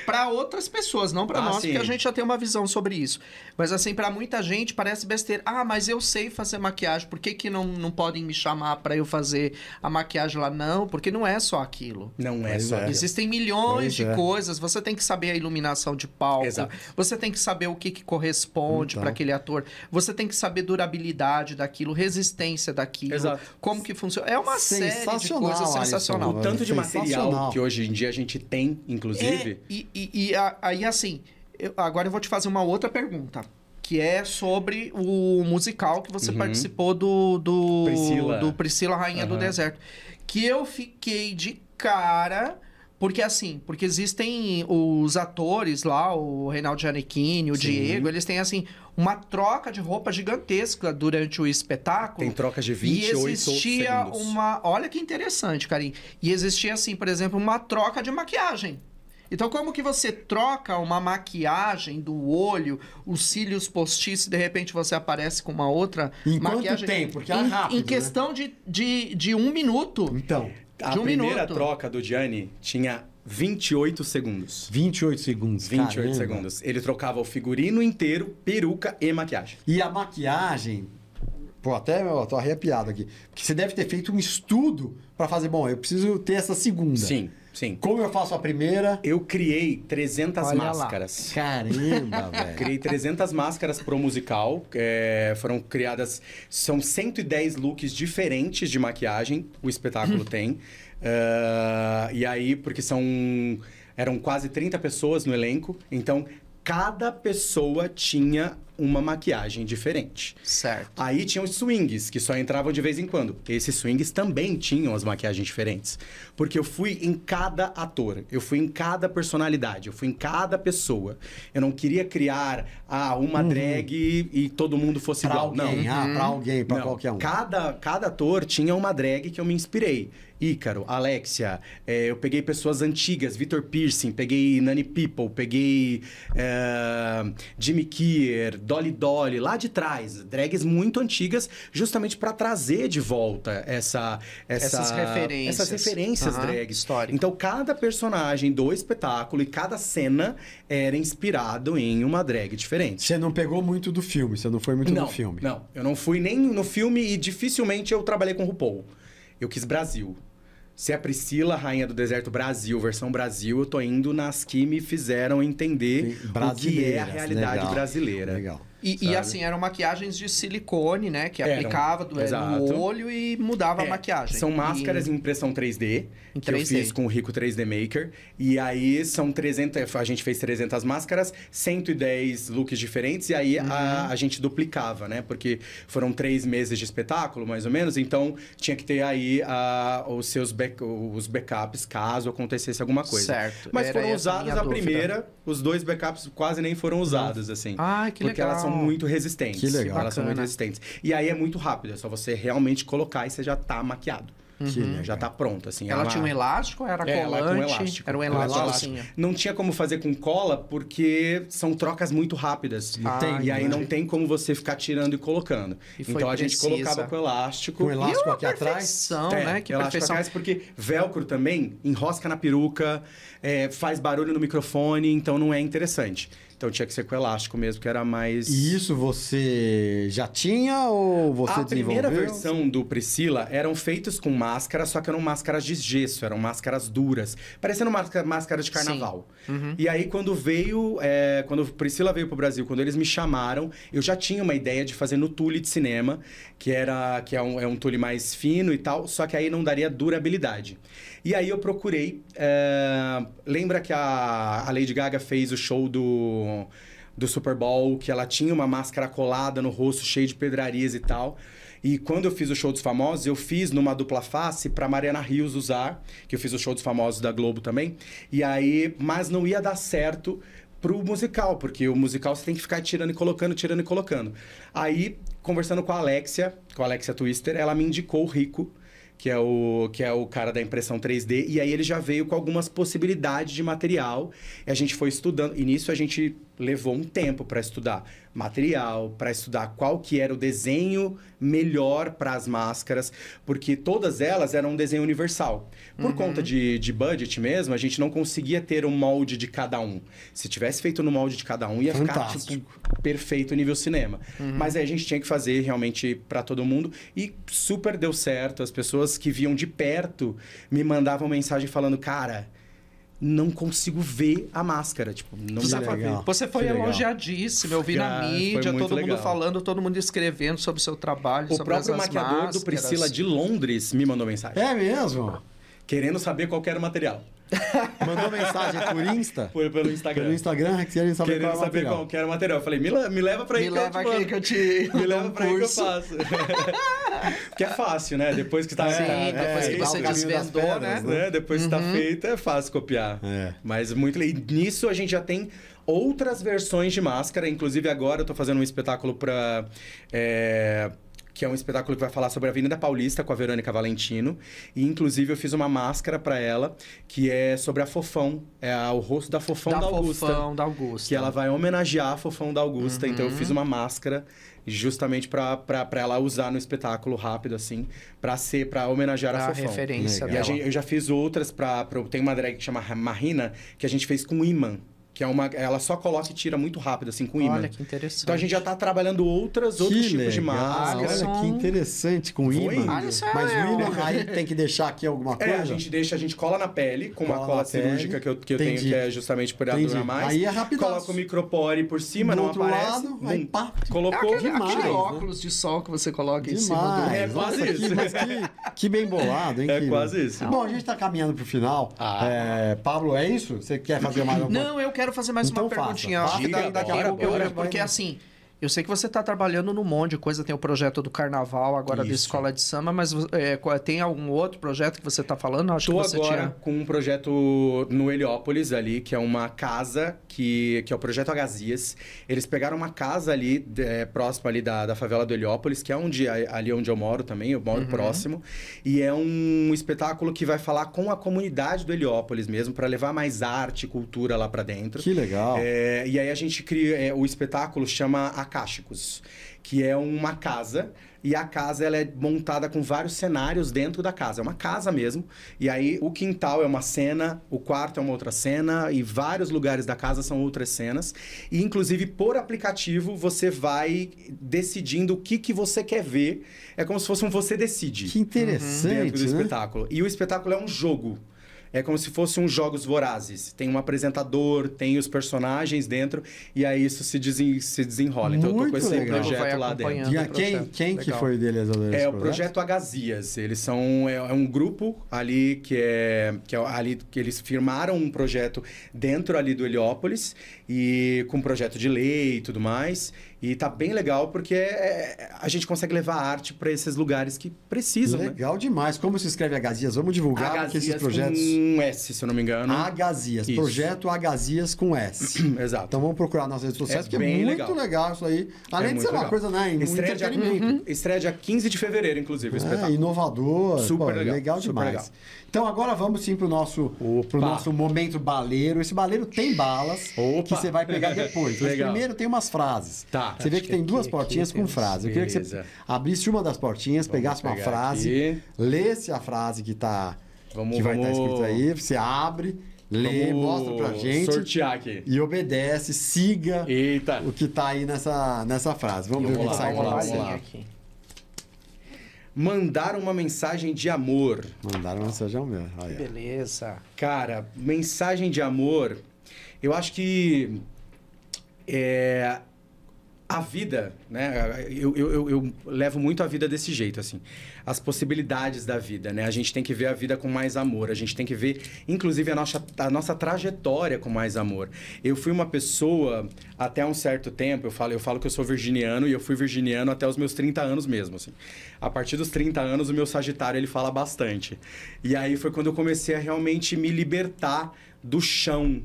para outras pessoas, não para nós, sim. porque a gente já tem uma visão sobre isso. Mas, assim, para muita gente parece besteira. Ah, mas eu sei fazer maquiagem, por que não podem me chamar para eu fazer a maquiagem lá? Não, porque não é só aquilo. Não é só aquilo. Existem milhões de coisas. Você tem que saber a iluminação de palco. Exato. Você tem que saber o que corresponde para aquele ator. Você tem que saber durabilidade daquilo, resistência daquilo, Exato. como que funciona. É uma série de coisas sensacional. O tanto de material que hoje em dia a gente tem, inclusive... Aí, assim, agora eu vou te fazer uma outra pergunta, que é sobre o musical que você participou do Priscila, Rainha do Deserto. Que eu fiquei de cara... Porque existem os atores lá, o Reinaldo Gianecchini, o Diego, eles têm, assim, uma troca de roupa gigantesca durante o espetáculo. Tem trocas de 28 e existia segundos. Olha que interessante, Karim. E existia, assim, por exemplo, uma troca de maquiagem. Então, como que você troca uma maquiagem do olho, os cílios postiços, e de repente você aparece com uma outra maquiagem? Quanto tempo? Porque é rápido, em questão de 1 minuto. Então... A primeira troca do Gianni tinha 28 segundos. 28 segundos, 28 segundos. Ele trocava o figurino inteiro, peruca e maquiagem. E a maquiagem... Pô, até eu tô arrepiado aqui. Porque você deve ter feito um estudo para fazer... Bom, eu preciso ter essa segunda. Sim, sim. Como eu faço a primeira? Eu criei 300 máscaras. Caramba, velho. Criei 300 máscaras pro musical. Foram criadas... São 110 looks diferentes de maquiagem. O espetáculo tem. E aí, porque eram quase 30 pessoas no elenco. Então, cada pessoa tinha uma maquiagem diferente. Certo. Aí tinham os swings, que só entravam de vez em quando. Esses swings também tinham as maquiagens diferentes. Porque eu fui em cada ator, eu fui em cada personalidade, eu fui em cada pessoa. Eu não queria criar uma drag e todo mundo fosse pra igual. Alguém. Não. Pra alguém, pra qualquer um. Cada ator tinha uma drag que eu me inspirei. Ícaro, Alexia, eu peguei pessoas antigas, Vitor Piercing, peguei Nani People, peguei Jimmy Kier, Dolly Dolly, lá de trás, drags muito antigas, justamente para trazer de volta essas referências drag. Histórico. Então, cada personagem do espetáculo e cada cena era inspirado em uma drag diferente. Você não pegou muito do filme, você não foi muito do filme. Não, eu não fui nem no filme e dificilmente eu trabalhei com RuPaul. Eu quis Brasil. Se é Priscila, Rainha do Deserto Brasil, versão Brasil, eu tô indo nas que me fizeram entender o que é a realidade brasileira. Legal. E assim, eram maquiagens de silicone, né? Que aplicava no olho e mudava a maquiagem. São máscaras em impressão 3D, que eu fiz com o Rico 3D Maker. E aí são 300... A gente fez 300 máscaras, 110 looks diferentes. E aí a gente duplicava, né? Porque foram 3 meses de espetáculo, mais ou menos. Então, tinha que ter aí os backups, caso acontecesse alguma coisa. Certo. Mas foram usados a primeira. Os 2 backups quase nem foram usados, assim. Ah, que legal. Porque elas são muito resistentes. Que legal. Elas são muito resistentes. E aí é muito rápido. É só você realmente colocar e você já tá maquiado. Já tá pronto, assim. Ela tinha um elástico ou era colante? Ela com elástico. Era um elástico. Não tinha como fazer com cola, porque são trocas muito rápidas. E aí não tem como você ficar tirando e colocando. Então a gente colocava com elástico. Com elástico aqui atrás. Né? Que elástico atrás, porque velcro também enrosca na peruca, faz barulho no microfone, então não é interessante. Então tinha que ser com elástico mesmo, que era mais... E isso você já tinha ou você desenvolveu? A primeira versão do Priscila eram feitos com máscara, só que eram máscaras de gesso, eram máscaras duras, parecendo máscara de carnaval. E aí quando quando Priscila veio pro Brasil, quando eles me chamaram, eu já tinha uma ideia de fazer no tule de cinema, que é um tule mais fino e tal, só que aí não daria durabilidade. E aí eu procurei... lembra que a Lady Gaga fez o show do Super Bowl, que ela tinha uma máscara colada no rosto, cheia de pedrarias e tal. E quando eu fiz o Show dos Famosos, eu fiz numa dupla face pra Mariana Rios usar, que eu fiz o Show dos Famosos da Globo também. E aí, mas não ia dar certo pro musical, porque o musical você tem que ficar tirando e colocando, tirando e colocando. Aí, conversando com a Alexia Twister, ela me indicou o Rico, que é o cara da impressão 3D, e aí ele já veio com algumas possibilidades de material, e a gente foi estudando, e nisso a gente levou um tempo para estudar material, para estudar qual que era o desenho melhor para as máscaras, porque todas elas eram um desenho universal. Por conta de budget mesmo, a gente não conseguia ter um molde de cada um. Se tivesse feito no molde de cada um, ia ficar tipo, perfeito nível cinema. Mas aí a gente tinha que fazer realmente para todo mundo, e super deu certo. As pessoas que viam de perto me mandavam mensagem falando, cara, não consigo ver a máscara. Tipo, não dá pra ver. Você foi elogiadíssimo, eu vi na mídia, todo mundo legal. Falando, todo mundo escrevendo sobre o seu trabalho, O sobre próprio essas maquiador máscaras. do Priscila de Londres me mandou mensagem. É mesmo? Querendo saber qual que era o material. Mandou mensagem por Insta? Pelo Instagram. Pelo Instagram, querendo saber Querendo qual é o saber material. qual que era o material. Eu falei, me leva pra aí Me leva aqui que eu te... Me leva dou um pra aí que eu curso. faço. Porque é fácil, né? Depois que tá... Sim, depois que dá você o caminho das desvendou, pedras, né? Depois que tá feito, é fácil copiar. É. Mas muito... E nisso a gente já tem outras versões de máscara. Inclusive agora eu tô fazendo um espetáculo pra... que é um espetáculo que vai falar sobre a Avenida Paulista com a Verônica Valentino. E, inclusive, eu fiz uma máscara para ela, que é sobre a Fofão. É o rosto da Fofão da Augusta. Fofão da Augusta. Que ela vai homenagear a Fofão da Augusta. Então, eu fiz uma máscara justamente para ela usar no espetáculo rápido, assim, para homenagear a Fofão. Referência E dela. eu já fiz outras tem uma drag que chama Marina, que a gente fez com imã. Que ela só coloca e tira muito rápido, assim, com imã. Olha que interessante. Então a gente já tá trabalhando outros tipos de máscara. Olha que interessante, com imã. Mas Mas o imã aí tem que deixar aqui alguma coisa? A gente cola na pele, com uma cola cirúrgica que eu tenho, que é justamente por ela durar mais. Aí é rápido. Coloca o micropore por cima, do não outro aparece. lado, aí pá. Colocou aquele demais, né? óculos de sol que você coloca em cima do... É quase Nossa, isso. Mas que bem bolado, hein? É quase isso. Bom, a gente tá caminhando pro final. Pablo, é isso? Você quer fazer mais alguma coisa? Não, eu quero fazer mais Então uma perguntinha. faça, daqui a pouco Porque assim, eu sei que você está trabalhando num monte de coisa, tem o projeto do Carnaval, agora da Escola de Samba, mas tem algum outro projeto que você está falando? Acho que você agora com um projeto no Heliópolis ali, que é uma casa, que é o Projeto Agazias. Eles pegaram uma casa ali, próximo ali da favela do Heliópolis, que é ali onde eu moro também, eu moro próximo. E é um espetáculo que vai falar com a comunidade do Heliópolis mesmo, para levar mais arte e cultura lá para dentro. Que legal. E aí a gente cria... o espetáculo chama Acásticos, que é uma casa, e a casa ela é montada com vários cenários dentro da casa. É uma casa mesmo. E aí o quintal é uma cena, o quarto é uma outra cena, e vários lugares da casa são outras cenas. E inclusive por aplicativo você vai decidindo o que você quer ver. É como se fosse um você decide. Que interessante, dentro do né? espetáculo. E o espetáculo é um jogo. É como se fosse uns jogos vorazes. Tem um apresentador, tem os personagens dentro, e aí isso se desenrola. Então eu tô com esse legal. projeto lá dentro. Quem que foi deles? É o Projeto Agazias. Eles são um grupo ali que ali que eles firmaram um projeto dentro ali do Heliópolis, e com projeto de lei e tudo mais. E tá bem legal porque a gente consegue levar a arte para esses lugares que precisam. Legal né? demais. Como se escreve Agazias? Vamos divulgar Agazias porque esses projetos. Com S, se eu não me engano. Agazias. Isso. Projeto Agazias com S. Exato. Então vamos procurar nas redes sociais, que é bem muito legal isso aí. Além de ser uma coisa, né? Estreia entretenimento. Estreia dia 15 de fevereiro, inclusive, o espetáculo. Inovador. Super legal. Legal super demais. legal. Então agora vamos sim pro nosso momento baleiro. Esse baleiro tem balas que você vai pegar depois. Mas Legal. Primeiro tem umas frases. Tá. Você vê que tem duas portinhas com frase. Eu queria que você abrisse uma das portinhas, pegasse uma frase, lesse a frase que vai estar escrito aí, você abre, lê, mostra pra gente. Sortear aqui. E obedece, siga Eita. o que tá aí nessa frase. Vamos ver o que sai pra vamos você. lá. Mandar uma mensagem de amor. Mandaram uma mensagem ao meu. Olha. Beleza. Cara, mensagem de amor, eu acho que A vida, né? Eu levo muito a vida desse jeito, assim. As possibilidades da vida, né? A gente tem que ver a vida com mais amor. A gente tem que ver, inclusive, a nossa trajetória com mais amor. Eu fui uma pessoa, até um certo tempo, eu falo que eu sou virginiano e eu fui virginiano até os meus 30 anos mesmo, assim. A partir dos 30 anos, o meu Sagitário, ele fala bastante. E aí foi quando eu comecei a realmente me libertar do chão.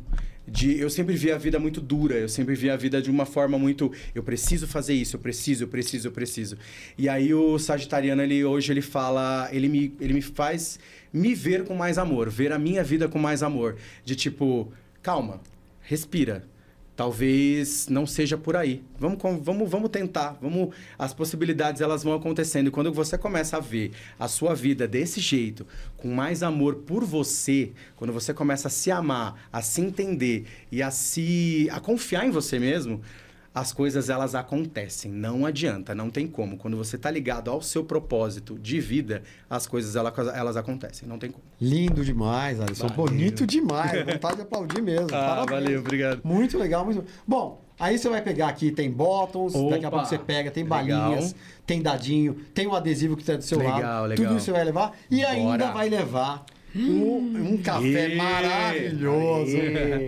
Eu sempre vi a vida muito dura, eu sempre vi a vida de uma forma muito... Eu preciso fazer isso, eu preciso. E aí o sagitariano, hoje ele fala... Ele me faz me ver com mais amor, ver a minha vida com mais amor. De tipo, calma, respira. Talvez não seja por aí. Vamos tentar. As possibilidades, elas vão acontecendo. E quando você começa a ver a sua vida desse jeito, com mais amor por você, quando você começa a se amar, a se entender e a confiar em você mesmo, as coisas, elas acontecem. Não adianta, não tem como. Quando você está ligado ao seu propósito de vida, as coisas, elas acontecem. Não tem como. Lindo demais, Alisson. Bonito demais. Vontade de aplaudir mesmo. Parabéns. Valeu, obrigado. Muito legal, muito... Bom, aí você vai pegar aqui, tem bottoms, daqui a pouco você pega, tem balinhas, tem dadinho, tem um adesivo que está do seu lado. Legal. Tudo isso você vai levar. E ainda vai levar um café maravilhoso,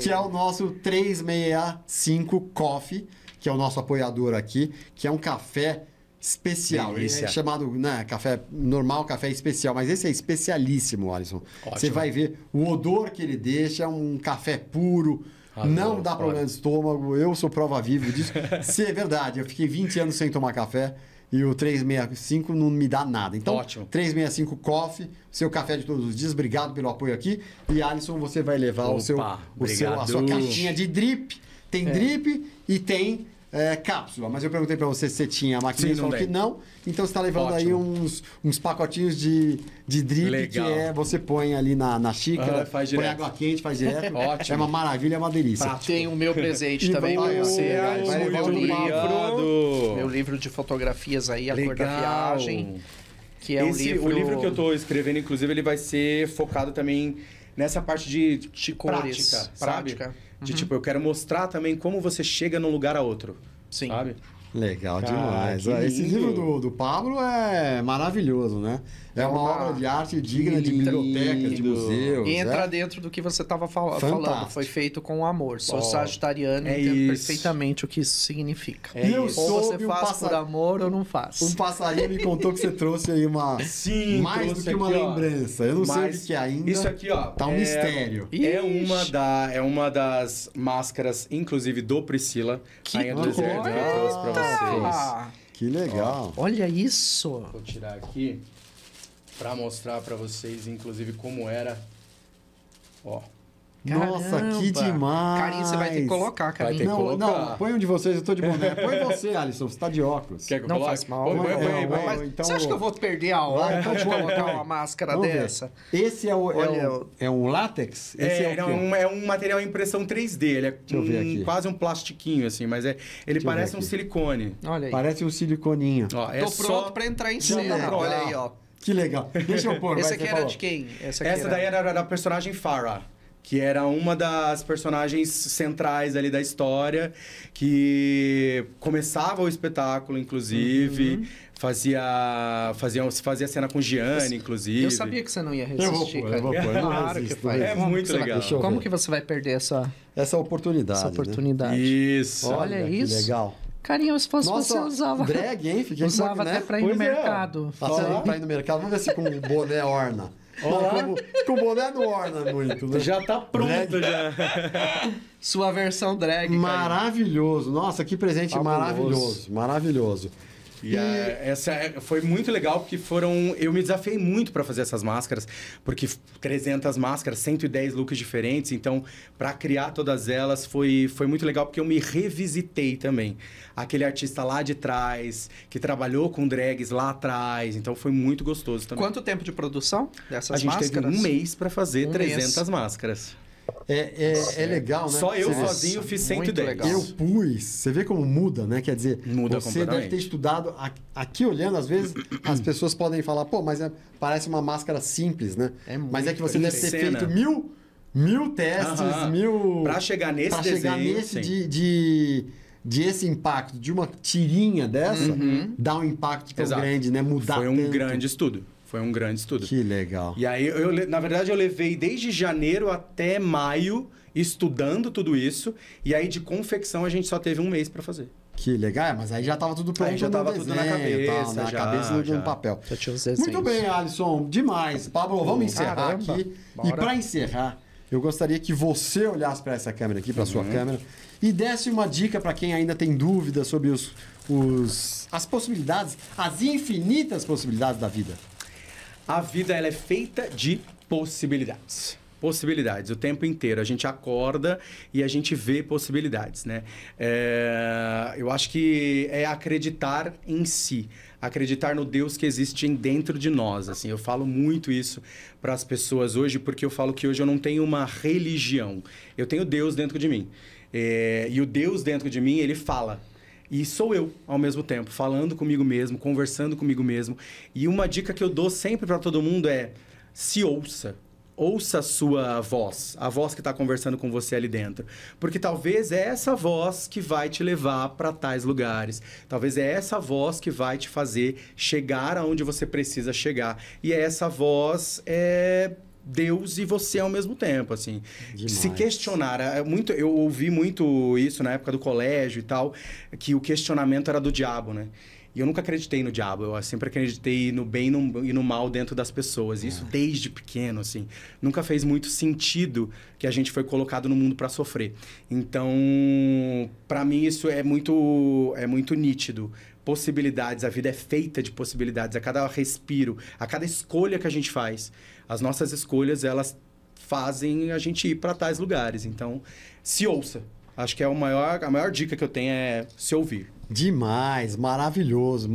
que é o nosso 365 Coffee, que é o nosso apoiador aqui, que é um café especial. Ele é chamado, né, café normal, café especial, mas esse é especialíssimo, Alisson. Ótimo. Você vai ver o odor que ele deixa, é um café puro, não dá problema de estômago, eu sou prova viva disso. Se é verdade, eu fiquei 20 anos sem tomar café e o 365 não me dá nada. Então, 365 Coffee, seu café de todos os dias, obrigado pelo apoio aqui. E Alisson, você vai levar a sua caixinha de drip. Tem drip e tem cápsula, mas eu perguntei pra você se você tinha a máquina e falou que não. Então você tá levando aí uns pacotinhos de drip que você põe ali na xícara, põe água quente, faz direto. Ótimo. É uma maravilha, é uma delícia. Tem o meu presente também pra você. Vai levar meu livro de fotografias aí, A Cor da Viagem. Que é o livro que eu tô escrevendo, inclusive, ele vai ser focado também nessa parte de cores, prática. De tipo, eu quero mostrar também como você chega num lugar a outro. Sim. Sabe? Legal demais. Esse livro do Pablo é maravilhoso, né? É uma obra de arte digna de bibliotecas, de museus. E entra dentro do que você estava falando. Foi feito com amor. Sou sagitariano e entendo perfeitamente o que isso significa. Ou você faz por amor ou não faz. Um passarinho me contou que você trouxe aí mais do que uma lembrança. Eu não sei o que é ainda. Isso aqui, ó. Tá um mistério. É uma das máscaras, inclusive, do Priscila. Rainha do Deserto, que eu trouxe pra vocês. Que legal. Olha isso. Vou tirar aqui pra mostrar pra vocês, inclusive, como era. Ó. Nossa, que demais! Carinho, você vai ter que colocar, Carinho. Não, põe um de vocês, eu tô de boné. Põe você, Alisson, você tá de óculos. Quer que eu coloque? Não faz mal. Então, você acha que eu vou perder a hora de colocar uma máscara dessa? Esse é um látex? É um material em impressão 3D. Ele é quase um plastiquinho, assim, mas ele parece um silicone. Olha aí. Parece um siliconinho. Tô pronto pra entrar em cena. Olha aí, ó. Que legal. Deixa eu pôr. Esse aqui era de quem? Essa daí era da personagem Farah, que era uma das personagens centrais ali da história, que começava o espetáculo, inclusive, fazia cena com Gianni, inclusive. Eu sabia que você não ia resistir, eu vou pôr. Claro que faz. É muito legal. Como que você vai perder essa oportunidade? Essa oportunidade. Né? Isso. Olha isso. Que legal. Carinho, se fosse você, usava. Drag, hein? Fiquei usava até pra ir no mercado. Pra ir no mercado. Vamos ver se com o boné orna. Com o boné não orna muito, né? Já tá pronto, já. Sua versão drag, maravilhoso. Nossa, que presente maravilhoso. E essa foi muito legal, porque eu me desafiei muito para fazer essas máscaras, porque 300 máscaras, 110 looks diferentes, então para criar todas elas foi muito legal, porque eu me revisitei também. Aquele artista lá de trás, que trabalhou com drags lá atrás, então foi muito gostoso também. Quanto tempo de produção dessas máscaras? A gente teve um mês para fazer 300 máscaras. É legal, né? Só eu sozinho fiz 110. Eu pus. Você vê como muda, né? Quer dizer, você deve ter estudado. Aqui olhando, às vezes, as pessoas podem falar, pô, mas parece uma máscara simples, né? Mas é que você deve ter feito mil testes, Pra chegar nesse desenho, de esse impacto, de uma tirinha dessa, dar um impacto tão grande, né? Mudar Foi um tanto. grande estudo. Foi um grande estudo. Que legal. E aí, na verdade, eu levei desde janeiro até maio estudando tudo isso. E aí, de confecção, a gente só teve um mês para fazer. Que legal, mas aí já estava tudo pronto. Aí já tava tudo na cabeça, tal, na cabeça e no papel. Já tinha os desenhos. Muito bem, Alisson, demais. Pablo, vamos encerrar aqui. Bora. E para encerrar, eu gostaria que você olhasse para essa câmera aqui, para sua câmera, e desse uma dica para quem ainda tem dúvidas sobre as possibilidades, as infinitas possibilidades da vida. A vida, ela é feita de possibilidades. Possibilidades, o tempo inteiro. A gente acorda e a gente vê possibilidades, né? Eu acho que é acreditar em si. Acreditar no Deus que existe dentro de nós, assim. Eu falo muito isso para as pessoas hoje, porque eu falo que hoje eu não tenho uma religião. Eu tenho Deus dentro de mim. E o Deus dentro de mim, ele fala. E sou eu, ao mesmo tempo, falando comigo mesmo, conversando comigo mesmo. E uma dica que eu dou sempre para todo mundo é: se ouça. Ouça a sua voz, a voz que está conversando com você ali dentro. Porque talvez é essa voz que vai te levar para tais lugares. Talvez é essa voz que vai te fazer chegar aonde você precisa chegar. E essa voz é Deus e você ao mesmo tempo, assim. Demais. Se questionar. Eu ouvi muito isso na época do colégio e tal, que o questionamento era do diabo, né? E eu nunca acreditei no diabo, eu sempre acreditei no bem e no mal dentro das pessoas. Isso desde pequeno, assim. Nunca fez muito sentido que a gente foi colocado no mundo para sofrer. Então, para mim, isso é muito nítido. Possibilidades, a vida é feita de possibilidades. A cada respiro, a cada escolha que a gente faz, as nossas escolhas, elas fazem a gente ir para tais lugares. Então, se ouça. Acho que a maior dica que eu tenho é se ouvir. Demais, maravilhoso,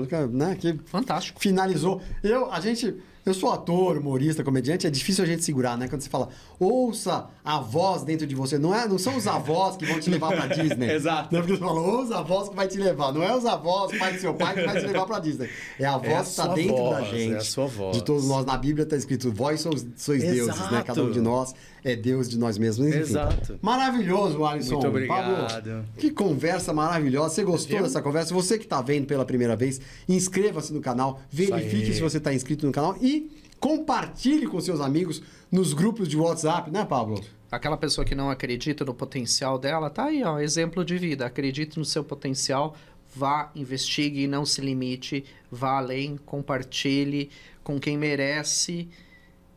cara, né? Que fantástico. Finalizou. Eu sou ator, humorista, comediante, é difícil a gente segurar, né? Quando você fala, ouça a voz dentro de você. Não são os avós que vão te levar pra Disney. Exato. Não é porque você fala, ouça a voz que vai te levar. Não é os avós, pai do seu pai, que vai te levar pra Disney. É a voz que está dentro da gente. É a sua voz. De todos nós. Na Bíblia está escrito, vós sois deuses, né? Cada um de nós é Deus de nós mesmos. Enfim. Exato. Maravilhoso, Alisson. Muito obrigado. Pablo, que conversa maravilhosa. Você gostou dessa conversa? Você que está vendo pela primeira vez, inscreva-se no canal, verifique se você está inscrito no canal e compartilhe com seus amigos nos grupos de WhatsApp, né, Pablo? Aquela pessoa que não acredita no potencial dela, tá aí, ó, exemplo de vida. Acredite no seu potencial, vá, investigue e não se limite, vá além, compartilhe com quem merece.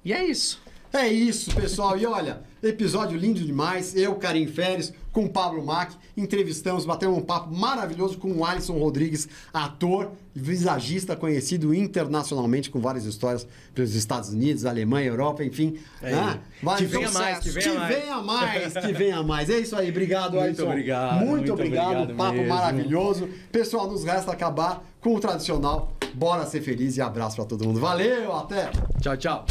E é isso. É isso, pessoal. E olha, episódio lindo demais. Eu, Karim Feres, com o Pablo Mac, entrevistamos, batemos um papo maravilhoso com o Alisson Rodrigues, ator, visagista conhecido internacionalmente, com várias histórias pelos Estados Unidos, Alemanha, Europa, enfim. Né? Que venha mais, que venha mais. É isso aí. Obrigado, Alisson. Muito obrigado. Papo mesmo. maravilhoso. Pessoal, nos resta acabar com o tradicional. Bora ser feliz e abraço pra todo mundo. Valeu, até! Tchau, tchau.